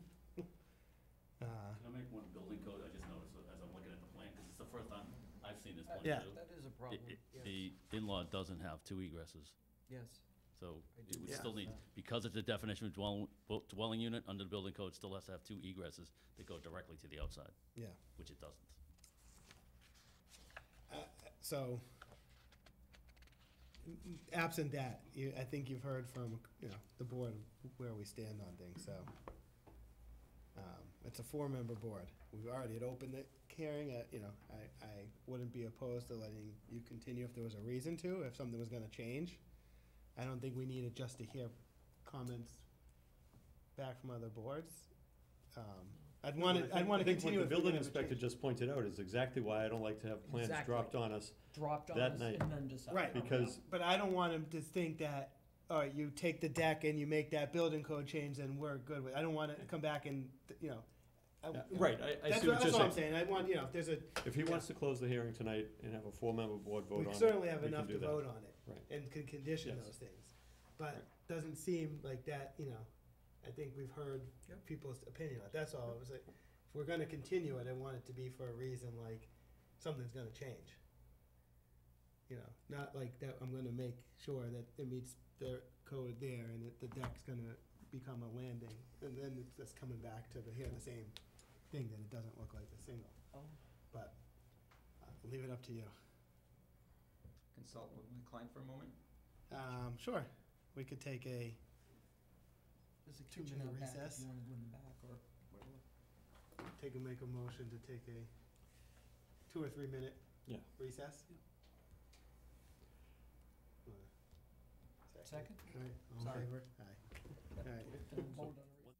I make one building code? I just noticed as I'm looking at the plan, because it's the first time I've seen this plan Yeah. too. That is a problem, yes. The in-law doesn't have two egresses, Yes. so I it do would Yeah. still need, because it's a definition of dwelling unit under the building code, it still has to have two egresses that go directly to the outside, Yeah. which it doesn't. So, absent that, I think you've heard from, the board where we stand on things, so. It's a four-member board. We've already had opened the hearing, I wouldn't be opposed to letting you continue if there was a reason to, if something was gonna change. I don't think we needed just to hear comments back from other boards. I'd wanna I continue. think what if the we're building gonna have a inspector change. just pointed out is exactly why I don't like to have plans Exactly. dropped on us. Dropped on That us night. and then decided. Right. Because- But I don't want him to think that, all right, you take the deck and you make that building code change, and we're good with it. I don't want to come back and, Right, I That's see what what you're I'm saying. saying. I want, if there's a, If he wants to close the hearing tonight and have a four-member board vote on we it, certainly have we can enough do to that. vote on it. Right. And can condition Yes. those things. But Right. doesn't seem like that, I think we've heard Yep. people's opinion on it. That's all. It was like, if we're gonna continue it, I want it to be for a reason, like, something's gonna change. Not like that I'm gonna make sure that it meets their code there and that the deck's gonna become a landing. And then it's just coming back to hear the same thing, that it doesn't look like a single. Oh. But I'll leave it up to you. Consult with my client for a moment. Sure, we could take a, There's a 2-minute kitchen out back if recess. you wanted one in the back or whatever. make a motion to take a 2 or 3 minute Yeah. Recess? Second? All right, all in Sorry. favor? Aye. All right. Didn't vote on it.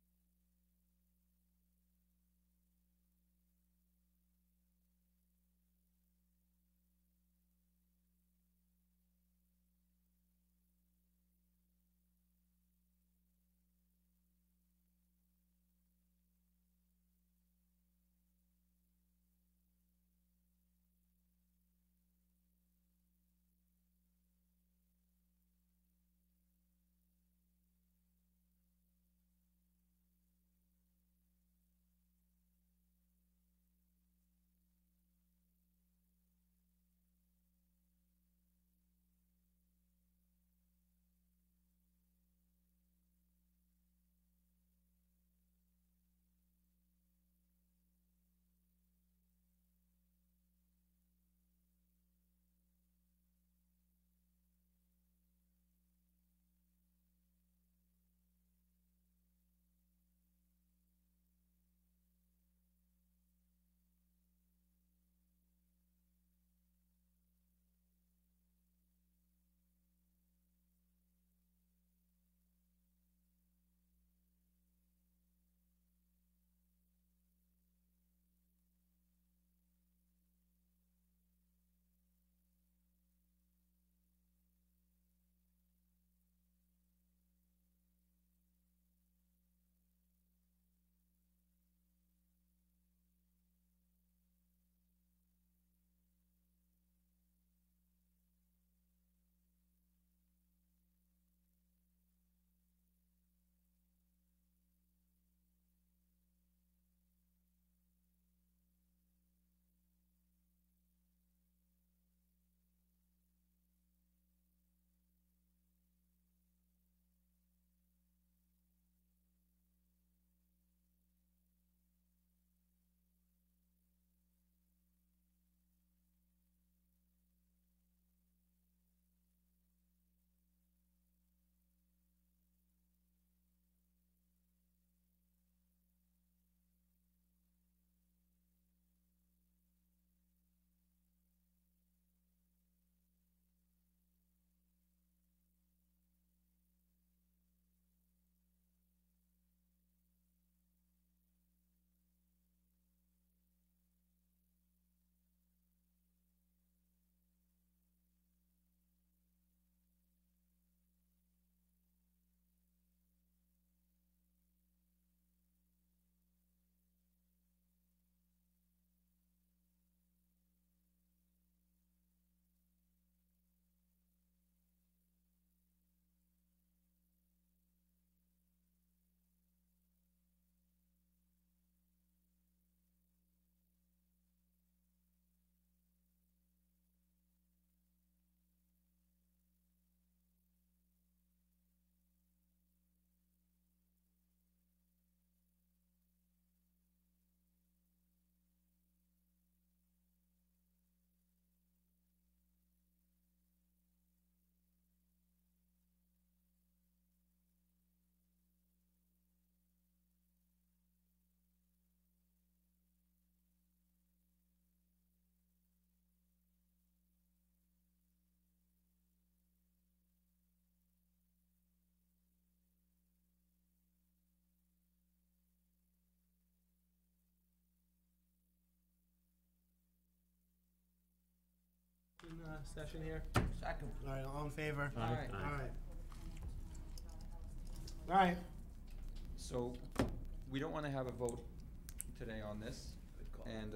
In session here? Second. All right, all in favor? All right. All right. All right. So, we don't wanna have a vote today on this, Good call. and,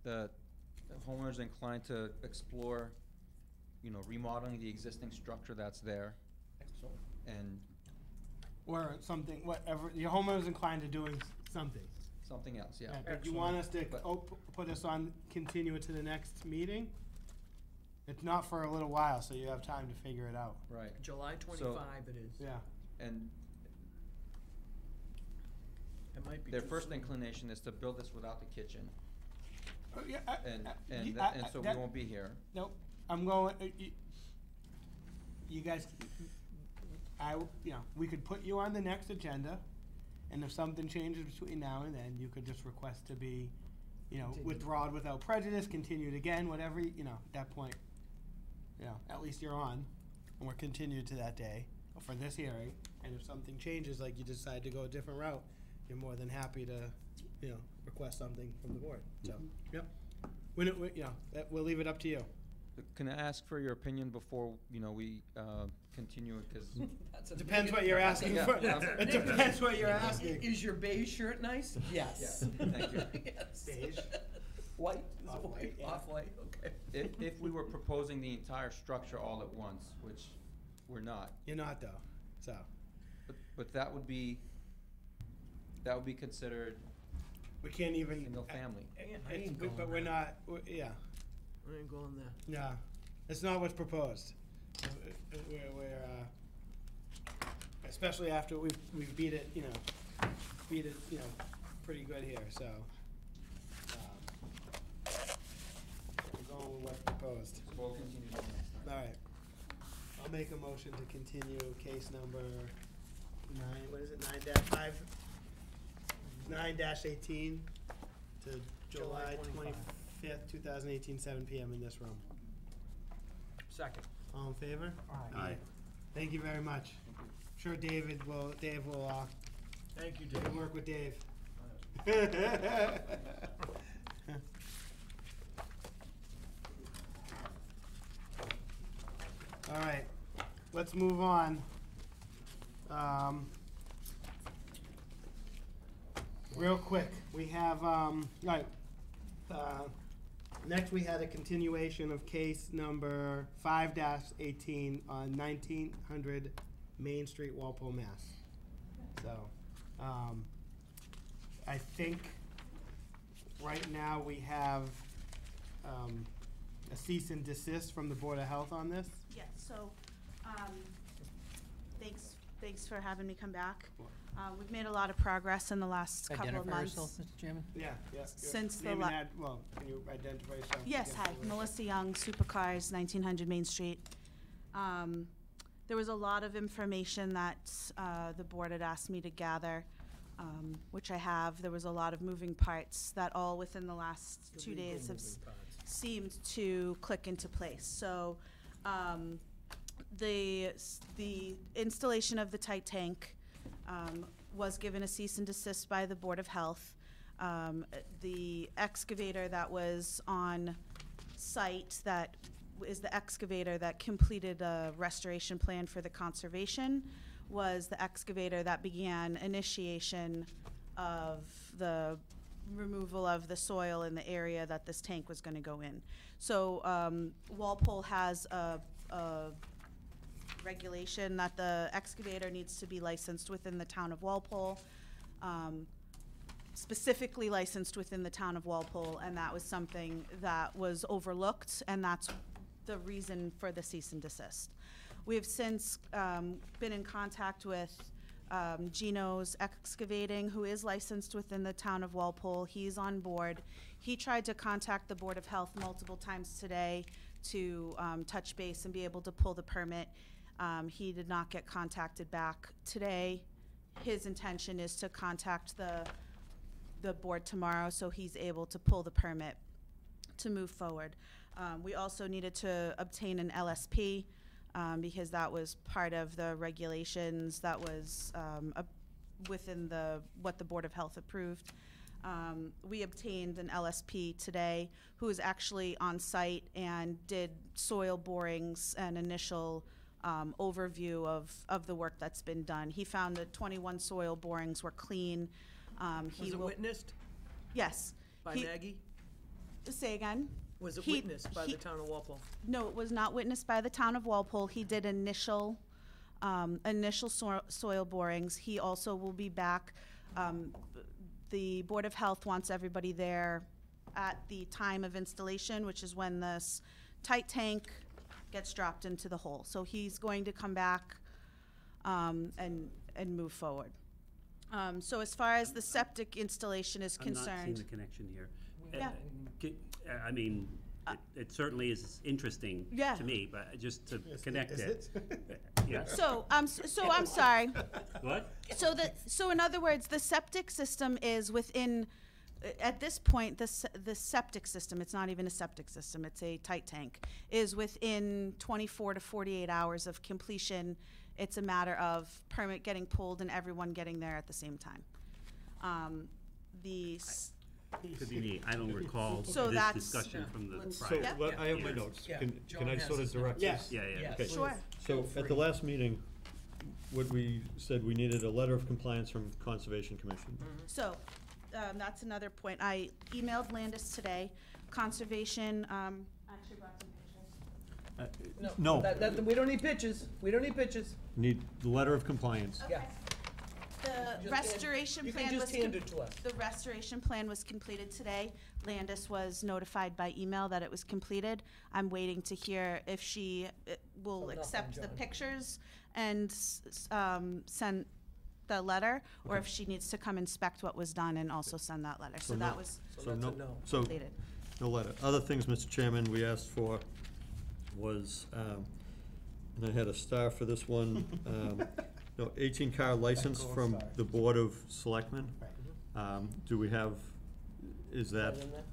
the homeowner's inclined to explore, remodeling the existing structure that's there, Excellent. and Or something, whatever, your homeowner's inclined to doing something. something else, yeah. But you want us to But- put us on, continue it to the next meeting? It's not for a little while, so you have time to figure it out. Right, July 25 it is. Yeah. and It might be their too first soon. inclination is to build this without the kitchen, Yeah, and so we won't be here. Nope, I'm going, you guys, we could put you on the next agenda, and if something changes between now and then, you could just request to be withdraw it without prejudice, continued again, whatever, at that point, at least you're on, and we're continued to that day for this hearing. And if something changes, like you decide to go a different route, you're more than happy to, request something from the board. So, yep. We'll leave it up to you. Can I ask for your opinion before, we continue, because That's a Depends negative. what you're asking Yeah, for. yeah. It depends what you're asking. Is your beige shirt nice? Yes. Thank you. Yes. Beige? White? Is it Off-white, white? yeah. Off-white, okay. if we were proposing the entire structure all at once, which we're not, You're not, though, so. but that would be considered We can't even. single family. I ain't going But we're there. not, yeah, I ain't going there. no, it's not what's proposed. We're, especially after we've beat it, pretty good here, so. We're going with what's proposed. So we'll continue to the next time. All right. I'll make a motion to continue case number 9-18 to July July 25th, 2018, 7 PM in this room. Second. All in favor? Aye. Thank you very much. Sure Dave will, Thank you, we'll Dave. work with Dave. All right, let's move on. Real quick, we have, next we had a continuation of case number 5-18 on 1900 Main Street, Walpole, Mass. So, I think right now we have, a cease and desist from the Board of Health on this. Yeah, so, thanks for having me come back. We've made a lot of progress in the last couple of Identify months. yourself, Mr. Chairman. Yeah. Since the Name la- and can you identify yourself? Yes, again hi, for the record? Melissa Young, Supercars, 1900 Main Street. There was a lot of information that the board had asked me to gather, which I have. There was a lot of moving parts that all within the last 2 days have seemed to click into place. So the installation of the tight tank was given a cease and desist by the Board of Health. The excavator that was on site, that is the excavator that completed a restoration plan for the conservation, was the excavator that began initiation of the removal of the soil in the area that this tank was going to go in. So Walpole has a regulation that the excavator needs to be licensed within the town of Walpole, specifically licensed within the town of Walpole, and that was something that was overlooked, and that's the reason for the cease and desist. We have since been in contact with Gino's Excavating, who is licensed within the town of Walpole. He's on board. He tried to contact the Board of Health multiple times today to touch base and be able to pull the permit. He did not get contacted back today. His intention is to contact the board tomorrow, so he's able to pull the permit to move forward. We also needed to obtain an LSP, because that was part of the regulations that was within what the Board of Health approved. We obtained an LSP today, who is actually on site and did soil borings and initial overview of the work that's been done. He found that 21 soil borings were clean. Was it witnessed Yes. by He- Maggie? Say again? Was it he- witnessed by he- the town of Walpole? No, it was not witnessed by the town of Walpole. He did initial soil borings. He also will be back. The Board of Health wants everybody there at the time of installation, which is when this tight tank gets dropped into the hole. So he's going to come back and move forward. So as far as the septic installation is I'm not seeing concerned. the connection here. Yeah. I mean, it certainly is interesting Yeah. to me, but just to Is connect it? it. Yeah. So I'm sorry. What? So in other words, the septic system is within at this point, the septic system, it's not even a septic system, it's a tight tank, is within 24 to 48 hours of completion. It's a matter of permit getting pulled and everyone getting there at the same time. Could be me, I don't recall So this that's- discussion from the Let's- So, prior. Yeah. I have my Yeah. notes. Yeah. Can John I has sort of his direct Yes. this? Yeah, yeah. Yes. Okay. Sure. So Feel at the free. last meeting, what we said, we needed a letter of compliance from Conservation Commission. So, that's another point. I emailed Landis today, Conservation, actually brought some pictures. No, we don't need pictures, we don't need pictures. need the letter of compliance. Yeah. The Just restoration You plan can was. just hand it to us. The restoration plan was completed today. Landis was notified by email that it was completed. I'm waiting to hear if she will nothing, accept the John. pictures and send the letter, or if she needs to come inspect what was done and also send that letter. So So that no- was So So that's no, a no. so completed. no letter. Other things, Mr. Chairman, we asked for was, and I had a star for this one, no, 18-car license gold from star. the Board of Selectmen. Right. Do we have, is that? Is that in there?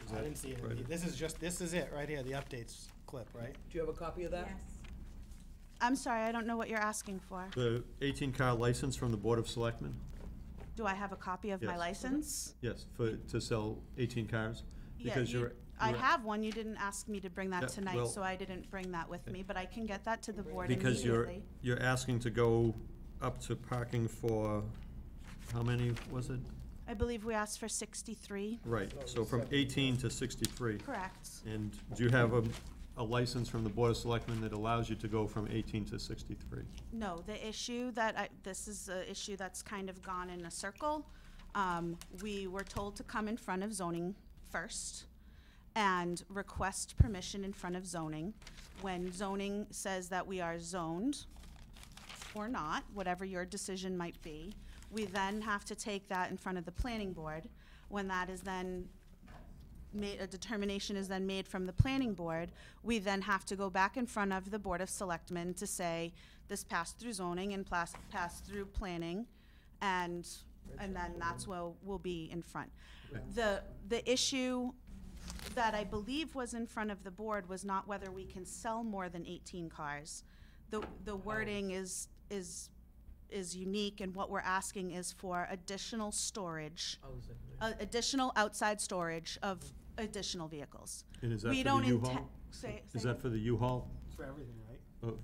is I that didn't see it. right? This is it, right here, the updates clip, right? Do you have a copy of that? I'm sorry, I don't know what you're asking for. The 18-car license from the Board of Selectmen? Do I have a copy of my Yes. license? Yes, to sell 18 cars? Yeah, Because I you're- have one. You didn't ask me to bring Yeah, that tonight, well- so I didn't bring that with me, but I can get that to the board Because immediately. you're asking to go up to parking for, how many was it? I believe we asked for 63. Right, so from 18 to 63. Correct. And do you have a license from the Board of Selectmen that allows you to go from 18 to 63? No, the issue this is an issue that's kind of gone in a circle. We were told to come in front of zoning first and request permission in front of zoning. When zoning says that we are zoned or not, whatever your decision might be, we then have to take that in front of the planning board. When that is then a determination is then made from the planning board, we then have to go back in front of the Board of Selectmen to say, this passed through zoning and passed through planning, and then that's where we'll be in front. The issue that I believe was in front of the board was not whether we can sell more than 18 cars. The wording is unique, and what we're asking is for additional storage, Oh, is it? additional outside storage of additional vehicles. And is that We for don't the U-Haul? say Is that for the U-Haul? It's for everything, right? Oh,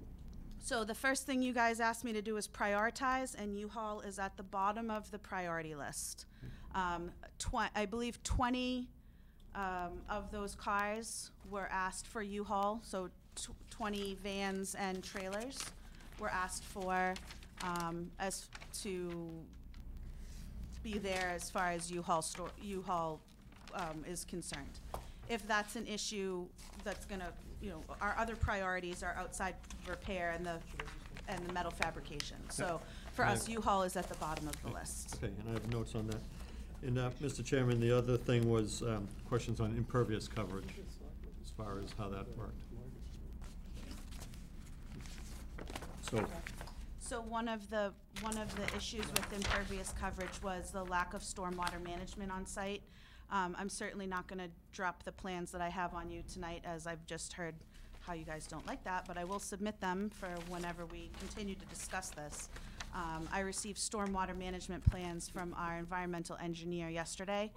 So the first thing you guys asked me to do is prioritize, and U-Haul is at the bottom of the priority list. I believe 20 of those cars were asked for U-Haul, so 20 vans and trailers were asked for as to be there as far as U-Haul is concerned. If that's an issue that's gonna, our other priorities are outside repair and the metal fabrication. So for us, U-Haul is at the bottom of the list. Okay, and I have notes on that. And, Mr. Chairman, the other thing was questions on impervious coverage, as far as how that worked. So one of the issues with impervious coverage was the lack of stormwater management on site. I'm certainly not gonna drop the plans that I have on you tonight, as I've just heard how you guys don't like that, but I will submit them for whenever we continue to discuss this. I received stormwater management plans from our environmental engineer yesterday.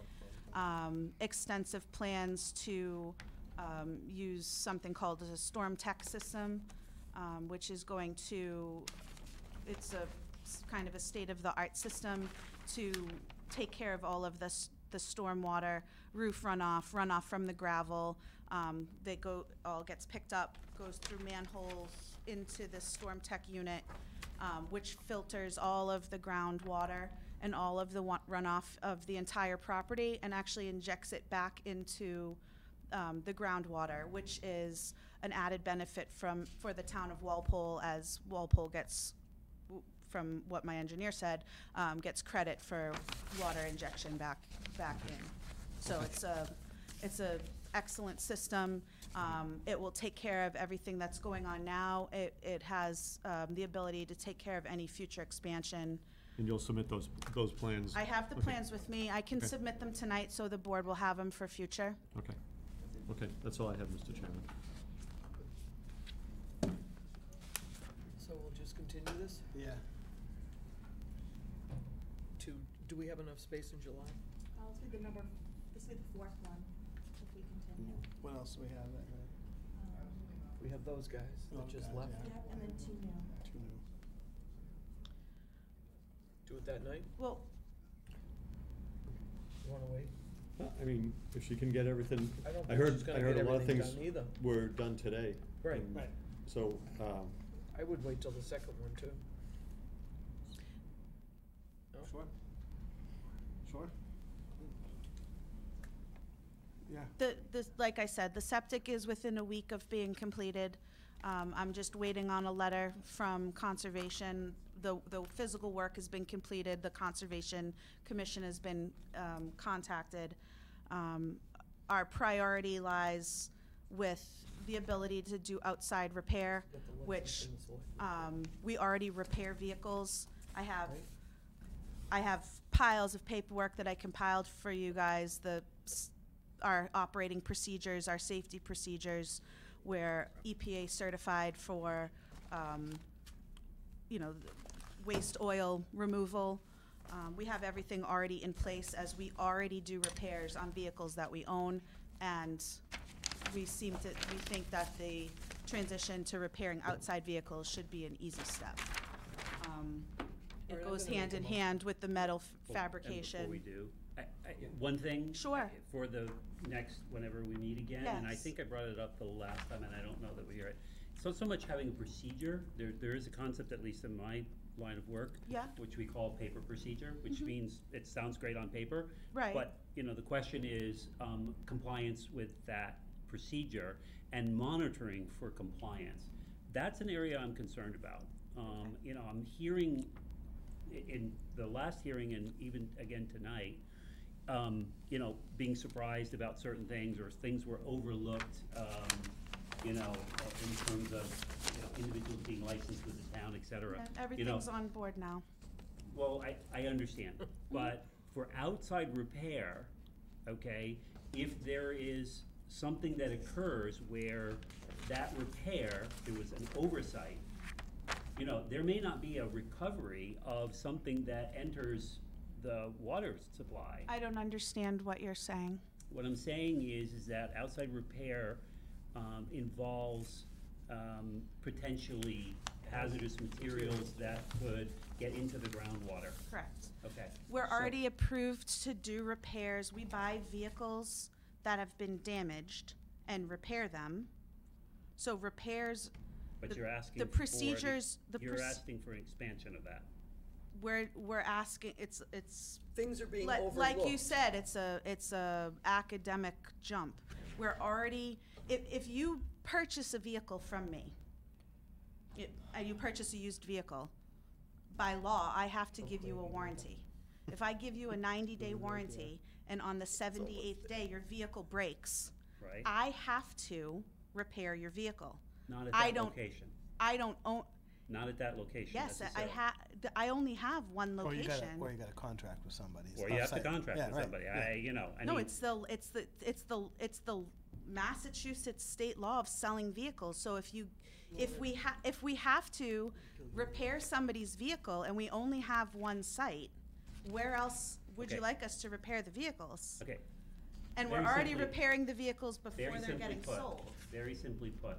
Extensive plans to use something called a storm tech system, which is going to, it's kind of a state-of-the-art system to take care of all of the stormwater, roof runoff from the gravel. All gets picked up, goes through manholes into the storm tech unit, which filters all of the groundwater and all of the runoff of the entire property, and actually injects it back into the groundwater, which is an added benefit for the town of Walpole, as Walpole gets, from what my engineer said, gets credit for water injection back in. So it's a excellent system. It will take care of everything that's going on now. It has the ability to take care of any future expansion And you'll submit those plans? I have the Okay. plans with me. I can Okay. submit them tonight, so the board will have them for future. Okay. Okay, that's all I have, Mr. Chairman. So we'll just continue this Yeah. to, do we have enough space in July? This will be the fourth one, if we continue. What else do we have that night? We have those guys Oh, that just God, left. yeah. And then two new. Two new. Do it that night? Well, You wanna wait? I mean, if she can get everything, I don't I think she's heard, gonna I heard get a lot of everything things done either. were done today. Right. and Right. So, I would wait till the second one too. No? Sure. Sure. Yeah. like I said, the septic is within a week of being completed. I'm just waiting on a letter from Conservation. The physical work has been completed, the Conservation Commission has been contacted. Our priority lies with the ability to do outside repair, Get the list which, in the select- we already repair vehicles. Right. I have piles of paperwork that I compiled for you guys, our operating procedures, our safety procedures. We're EPA certified for, waste oil removal. We have everything already in place, as we already do repairs on vehicles that we own, and we think that the transition to repairing outside vehicles should be an easy step. It Alright, I'm goes gonna make hand a in motion. hand with the metal And fabrication. before we do, one thing. Sure. For the next, whenever we meet again, and I Yes. think I brought it up the last time, and I don't know that we hear it. So much having a procedure, there is a concept, at least in my line of work. Yeah. Which we call paper procedure, which means it sounds great on paper. Right. But, the question is, compliance with that procedure and monitoring for compliance. That's an area I'm concerned about. I'm hearing in the last hearing and even again tonight, being surprised about certain things or things were overlooked, in terms of, individuals being licensed with the town, et cetera. And everything's on board now. Well, I understand, but for outside repair, okay, if there is something that occurs where that repair, there was an oversight, there may not be a recovery of something that enters the water supply. I don't understand what you're saying. What I'm saying is that outside repair involves potentially hazardous materials that could get into the groundwater. Correct. Okay. We're so- already approved to do repairs. We buy vehicles that have been damaged and repair them. So repairs, But the- you're asking the for procedures, you're asking for an expansion of that. we're asking, it's Things are being like overlooked. you said, it's a academic jump. We're already, if you purchase a vehicle from me, you purchase a used vehicle, by law, I have to give you a warranty. If I give you a 90-day warranty, and on the 78th day, your vehicle breaks, Right? I have to repair your vehicle. Not at I that don't- location. I don't own, Not at that location yes, necessarily. I only have one Or you location. got a contract with somebody. It's Or you have to offsite. contract Yeah, with right, somebody. yeah. I No, mean, it's the Massachusetts state law of selling vehicles. So if we have to repair somebody's vehicle and we only have one site, where else would you Okay. like us to repair the vehicles? okay, And we're Very already simply- repairing the vehicles before very they're simply getting put, sold. very simply put,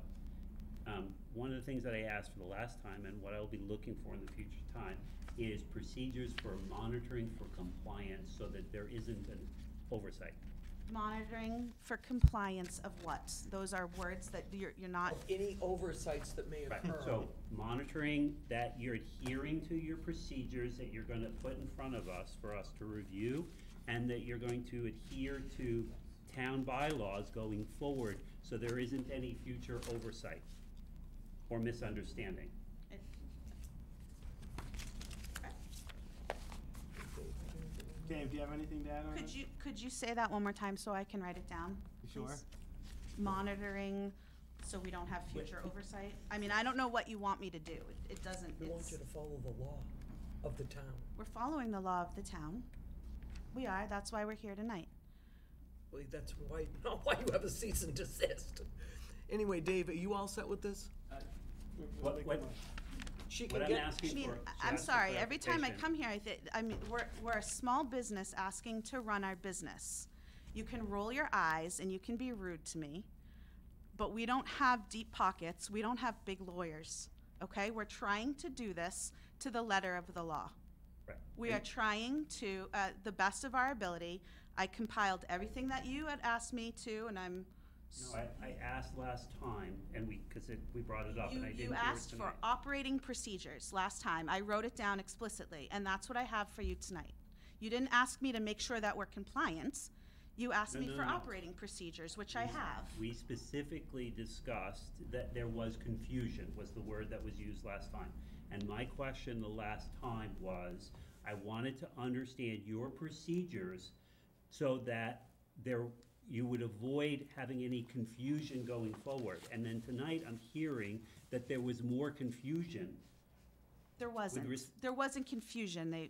one of the things that I asked for the last time and what I'll be looking for in the future time is procedures for monitoring for compliance so that there isn't an oversight. Monitoring for compliance of what? Those are words that you're not, Of any oversights that may Right, occur. so monitoring that you're adhering to your procedures that you're gonna put in front of us for us to review, and that you're going to adhere to town bylaws going forward, so there isn't any future oversight or misunderstanding. Dave, do you have anything to add on that? could you say that one more time so I can write it down? You sure? please? Monitoring, so we don't have future oversight? I mean, I don't know what you want me to do. It doesn't, We want it's, you to follow the law. of the town. We're following the law of the town. We are, that's why we're here tonight. Well, that's why, not why you have a cease and desist. Anyway, Dave, are you all set with this? What, She what can I'm get, I asking mean, for. I'm just for sorry, every time I clarification. come here, I mean, we're a small business asking to run our business. You can roll your eyes and you can be rude to me, but we don't have deep pockets, we don't have big lawyers, okay? We're trying to do this to the letter of the law. Right. We are trying to, the best of our ability. I compiled everything that you had asked me to, and I'm. No, I asked last time, and we brought it up, and I didn't hear You it asked for tonight. operating procedures last time. I wrote it down explicitly, and that's what I have for you tonight. You didn't ask me to make sure that we're compliant. You asked No, me no, for no. operating procedures, which I have. We specifically discussed that there was confusion, was the word that was used last time. And my question the last time was, I wanted to understand your procedures so that you would avoid having any confusion going forward. And then tonight, I'm hearing that there was more confusion. There wasn't confusion.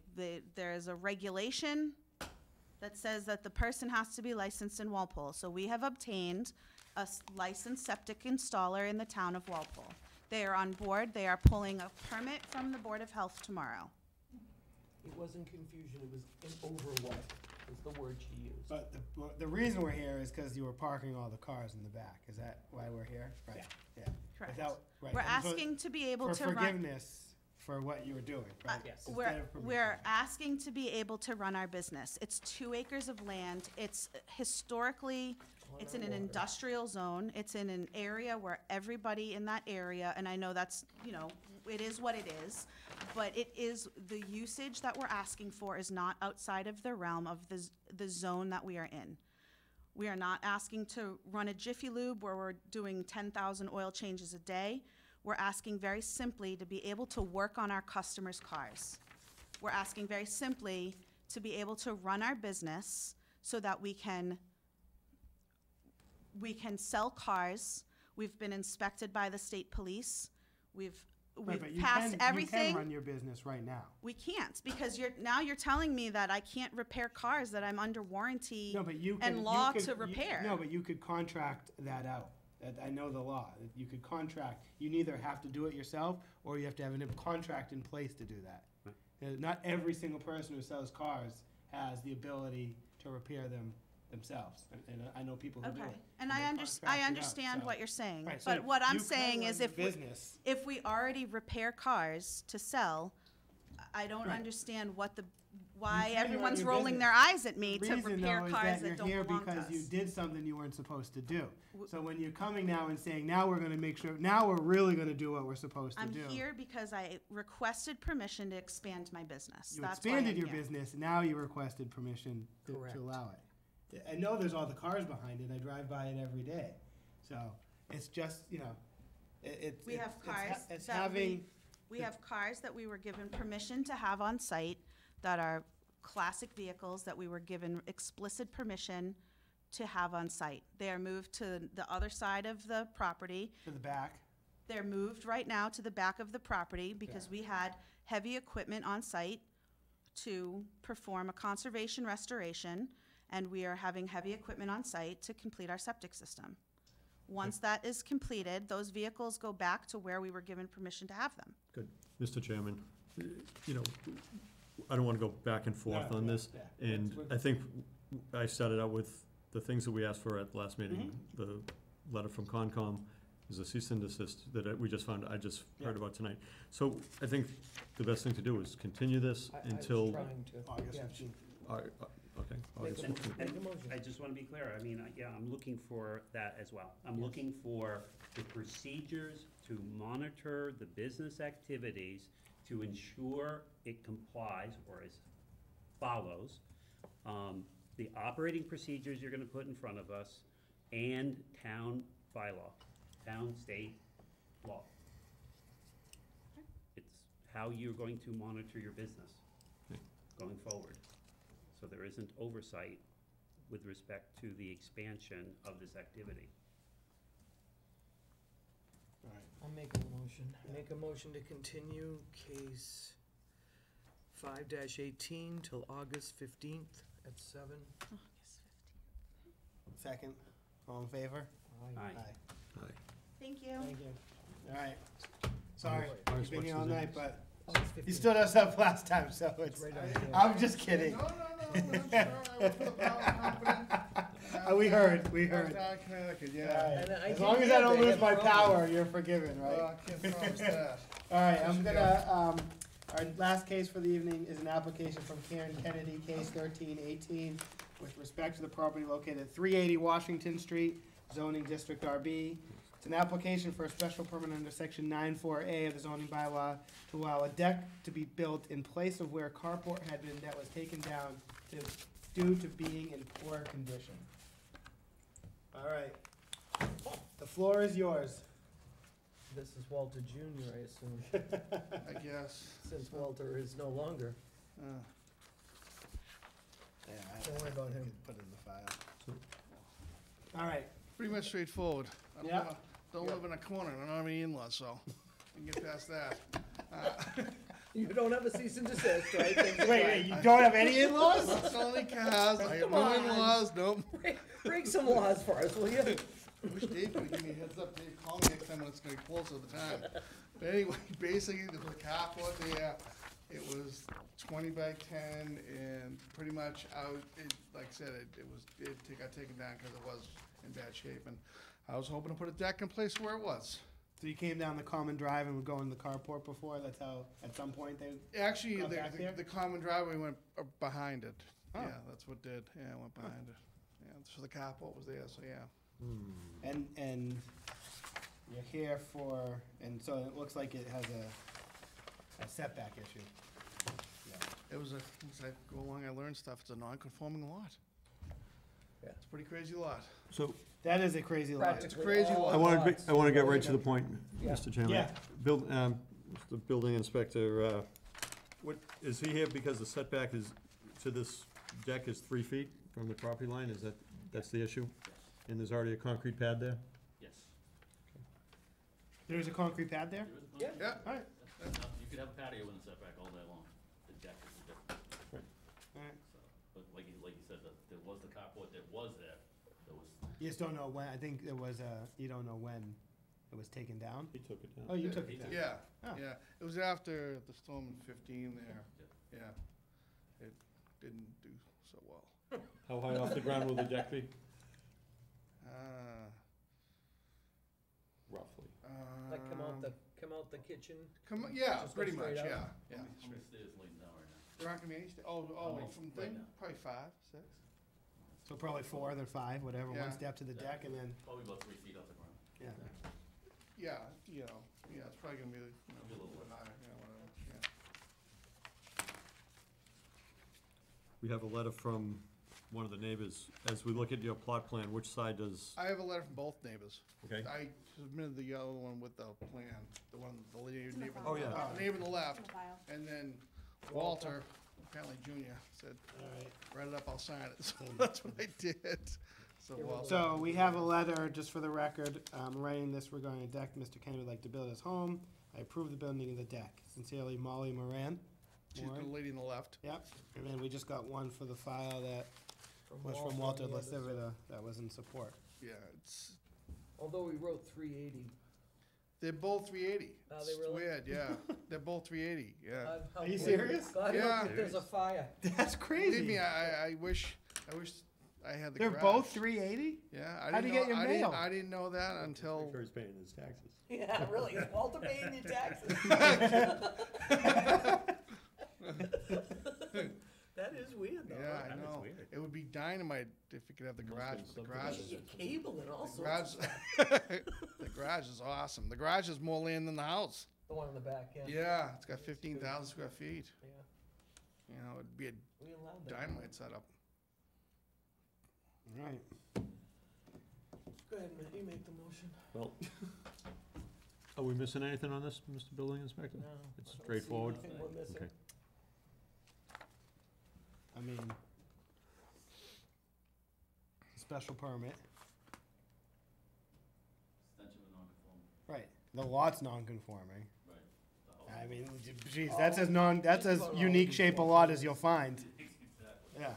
There's a regulation that says that the person has to be licensed in Walpole. So we have obtained a licensed septic installer in the town of Walpole. They are on board. They are pulling a permit from the Board of Health tomorrow. it wasn't confusion, it was an overload, was the word she used. But the reason we're here is because you were parking all the cars in the back. Is that why we're here? Right. Yeah. Correct. Right. We're And so- asking to be able for to run. forgiveness for what you were doing, right? Yes. Instead We're, of permission. we're asking to be able to run our business. It's 2 acres of land. It's historically, it's in an industrial zone. It's in an area where everybody in that area, and I know that's, it is what it is, but it is, the usage that we're asking for is not outside of the realm of the zone that we are in. We are not asking to run a Jiffy Lube where we're doing 10,000 oil changes a day. We're asking very simply to be able to work on our customers' cars. We're asking very simply to be able to run our business so that we can sell cars. We've been inspected by the state police. We've Right, but you passed can- everything. You can run your business right now. We can't, because you're telling me that I can't repair cars that I'm under warranty No, but you can. and you law could- to repair. No, but you could contract that out. I know the law. You could contract. You neither have to do it yourself, or you have to have a contract in place to do that. Not every single person who sells cars has the ability to repair them themselves, and I know people who do Okay, it. and they I contract it out, understand so- what you're saying, Right, so but what I'm you can saying run is your if we, business. if we already repair cars to sell, I don't Right. understand why You can run everyone's your rolling business. their eyes at me The to reason, repair though, is cars that that don't you're here belong to because you us. did something you weren't supposed to do. So when you're coming now and saying, now we're gonna make sure, now we're really gonna do what we're supposed to I'm do. here because I requested permission to expand my business. You That's why expanded I'm your here. business, now you requested permission Correct. to allow it. I know there's all the cars behind it, I drive by it every day, so it's just, it's. We have cars It's that having, We have cars that we were given permission to have on site that are classic vehicles that we were given explicit permission to have on site. They are moved to the other side of the property. to the back, They're moved right now to the back of the property because we had heavy equipment on site to perform a conservation restoration, and we are having heavy equipment on site to complete our septic system. Once that is completed, those vehicles go back to where we were given permission to have them. Good. Mr. Chairman, I don't want to go back and forth No, on yeah, this. yeah. And Let's- I think I started out with the things that we asked for at the last meeting. Mm-hmm. The letter from Concom is a cease and desist that we just found, I just heard Yeah. about tonight. So I think the best thing to do is continue this I was until, trying to, August yeah. 15th. okay, Make August a 15th. Make a motion. I just want to be clear, I mean, I'm looking for that as well. I'm looking for the procedures to monitor the business activities to ensure it complies or is follows the operating procedures you're going to put in front of us and town bylaw, town, state law. It's how you're going to monitor your business going forward. So there isn't oversight with respect to the expansion of this activity. All right. I'll make a motion to continue case 5-18 till August 15th at 7. Second, all in favor? Aye. Thank you. Thank you. All right. Sorry, Ours you've been here all what's the night, but August you 15th. stood us up last time, so it's, Right on here. I'm just kidding. No, I'm sure. I work for the power company. We heard. Down in Connecticut, All yeah. right. And I As did long as hear I don't they lose have my problems. power, you're forgiven, right? I can't promise that. All right, I'm gonna, our last case for the evening is an application from Karen Kennedy, case 1318, with respect to the property located at 380 Washington Street, zoning district RB. It's an application for a special permit under section 94A of the zoning bylaw to allow a deck to be built in place of where a carport had been that was taken down due to being in poor condition. All right, the floor is yours. This is Walter Jr., I assume, I guess. since Walter is no longer. Yeah, Don't worry about him. Put it in the file. All right, Pretty much straightforward. I don't Yeah. live- Don't live in a corner, I don't have any in-laws, so we can get past that. You don't have a cease and desist, right? Things are wait, fine. you don't have any in-laws? Not selling cars, I have Come no on. in-laws, nope. Break some laws for us, will you? I wish Dave could give me a heads up, Dave, call me next time when it's gonna be closer to the time. But anyway, basically, there was a carport there, it was 20 by 10, and pretty much like I said, it got taken down because it was in bad shape, and I was hoping to put a deck in place where it was. So you came down the common drive and would go in the carport before, that's how, at some point they, Actually, Gone back there? the common driveway went behind it. Oh. Yeah, that's what did, yeah, it went behind it. Yeah, so the carport was there, so yeah. and you're here for, and so it looks like it has a setback issue. It was as I go along, I learned stuff, it's a non-conforming lot. Yeah. It's a pretty crazy lot. So, That is a crazy lot. Practically crazy all lot. lots. I wanna get right to the point, Yeah. Mr. Chairman. Yeah. The building inspector, is he here because the setback is, to this deck is 3 feet from the property line, that's the issue? And there's already a concrete pad there? Yes. There's a concrete pad there? Yeah. Yeah, All right, You could have a patio in the setback all day long. The deck is the difference. all right. So, but like you said, there was the carport that was there. There was, You just don't know when, I think there was you don't know when it was taken down? He took it down. Oh, you took it down? yeah, Oh. yeah. It was after the storm in 15 there, yeah. It didn't do so well. How high off the ground will the deck be? Roughly. Like come out the kitchen? Yeah, Just go pretty much, straight yeah, up? yeah. how many stairs leading down right now? There aren't gonna be any, from right thing, now. probably 5, 6. So probably 4, then 5, whatever, Yeah. one step to the deck and then, Probably about 3 feet off the ground. yeah. Yeah, it's probably gonna be, Be a little bit higher, whatever, yeah. We have a letter from one of the neighbors. As we look at your plot plan, which side does, I have a letter from both neighbors. okay? I submitted the other one with the plan, the neighbor. Oh, yeah. Neighbor on the left, and then Walter, apparently Junior, said, All right. write it up, I'll sign it, so that's what I did. So Walter. So we have a letter, just for the record, writing this regarding a deck Mr. Kenny would like to build his home. I approve the building of the deck. Sincerely, Molly Moran. She's the lady on the left. Yep, and then we just got one for the file that was from Walter Walter and the others. Lasivita, that was in support. Yeah, it's, Although we wrote 380. they're both 380. Are they It's really? weird, yeah. They're both 380, yeah. How Are you weird. serious? God, Yeah. look, there's a fire. That's Believe crazy. me, I wish I had the They're garage. both 380? Yeah, I How'd didn't you know, get your I didn't, mail? I didn't know that until, He's paying his taxes. Yeah, really, is Walter paying your taxes? That is weird though. yeah, I That is know. weird. It would be dynamite if you could have the garage, but the garage is, Your cable and all the sorts. garage, the garage is awesome. The garage is more land than the house. The one in the back, yeah. Yeah, it's got 15,000 square feet. Yeah, You know, it'd be a we allowed that. dynamite setup. All right. Go ahead, Matt, you make the motion. Well, are we missing anything on this, Mr. Building Inspector? No. It's I don't see straightforward? anything we're missing. Okay. I mean, special permit, Extension of non-conforming, right, the lot's non-conforming, right. The house I mean, geez, that's as unique shape a lot as you'll find. Yeah.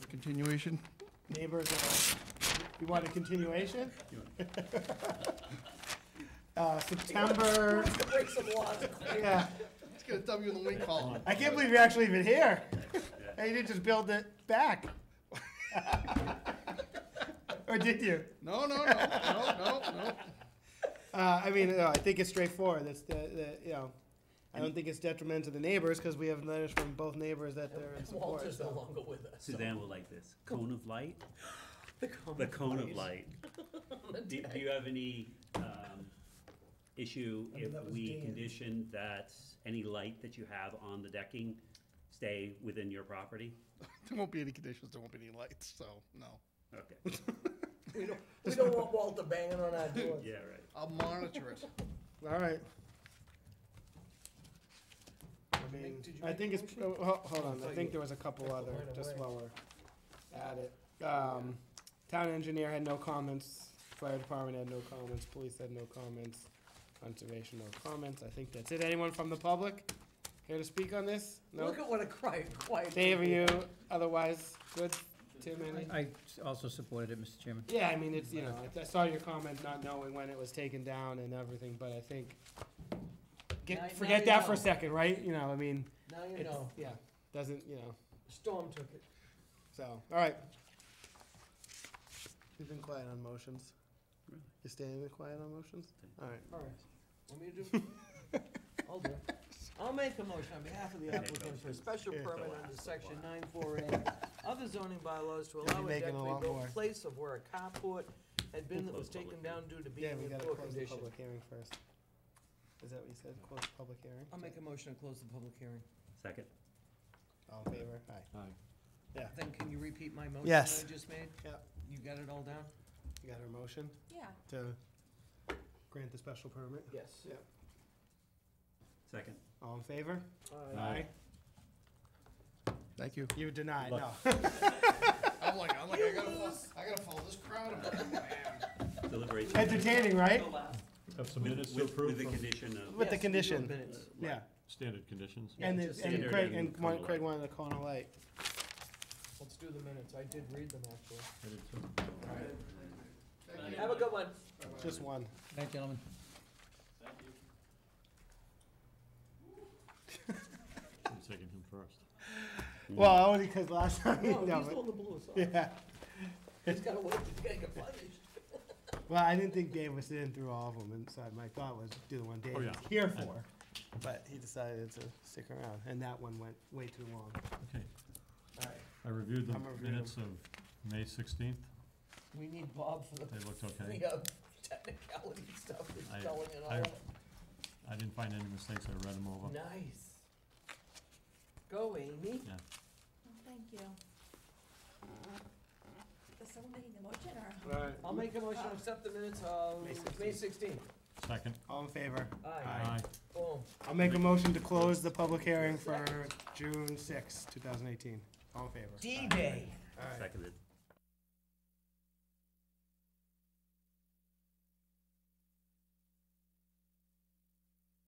Continuation? Neighbors, you want a continuation? September, Break some laws. yeah. Let's get a W in the wing column. I can't believe you're actually even here. And you didn't just build it back. Or did you? No. I mean, no, I think it's straightforward. That's I don't think it's detrimental to the neighbors because we have letters from both neighbors that they're in support. Walter's no So. longer with us. Suzanne will like this. Cone of light? The The cone of light. Do you have any, issue I mean, if that was we Dan's. condition that any light that you have on the decking stay within your property? There won't be any conditions, there won't be any lights, so, no. Okay. We don't want Walter banging on our doors. Yeah, right. I'll monitor it. All right. I mean, Did you I make think a it's, motion? hold on, I thought think you- there was a couple I put other, mine just away. while we're at it. Town engineer had no comments, fire department had no comments, police had no comments, conservation no comments, I think that's it. Anyone from the public here to speak on this? No? Look at what a quiet. Dave, are you otherwise good? Tim, any? I also supported it, Mr. Chairman. Yeah, I mean, it's, I saw your comment not knowing when it was taken down and everything, but I think, Now forget you that for know. a second, right? I mean, Now you it's, know. yeah, doesn't, Storm took it. so, all right. You've been quiet on motions. You staying quiet on motions? All right. All right. Want me to do? I'll do it. I'll make a motion on behalf of the applicant for a special Yeah. permit under section 948 of the zoning bylaws to allow a making deck a to be lot built more. in place of where a carport had been that was taken down due to Yeah, being we in gotta poor close the condition. public hearing first. Is that what you said? Close the public hearing? I'll make a motion to close the public hearing. Second. All in favor? Aye. Then can you repeat my motion Yes. that I just made? Yeah. You got it all down? You got our motion Yeah. to grant the special permit? Yes. Yeah. Second. All in favor? Aye. Thank you. You denied, no. I'm like, I gotta follow this crowd. I'm like, man. Deliberation. Entertaining, right? Have some minutes to With approve the from condition of. With the Yes, we do have condition. minutes. Yeah. standard conditions. Yeah, And just and standard Craig, and and cone of Craig light. wanted a cone of light. Let's do the minutes. I did read them actually. I did too. Have a good one. Just one. Thank you, gentlemen. I'm taking him first. Well, only because last time, No, no, he's the but- one that blew us off. yeah. He's gotta wait till you gotta get punished. Well, I didn't think Dave was sitting through all of them, and so my thought was do the one Dave Oh, was yeah. here for. But he decided to stick around, and that one went way too long. Okay, All right. I reviewed the I'm reviewing minutes of May 16th. We need Bob for the, They looked okay. the technicality stuff, the I- spelling and all I- of it. I didn't find any mistakes, I read them over. Nice. Go, Amy. Yeah. Thank you. Is someone making a motion or? All right. I'll make a motion to accept the minutes of May 16th. Second. All in favor? Aye. Boom. I'll make a motion to close the public hearing for June 6, 2018. All in favor? D-Day. All right. Seconded.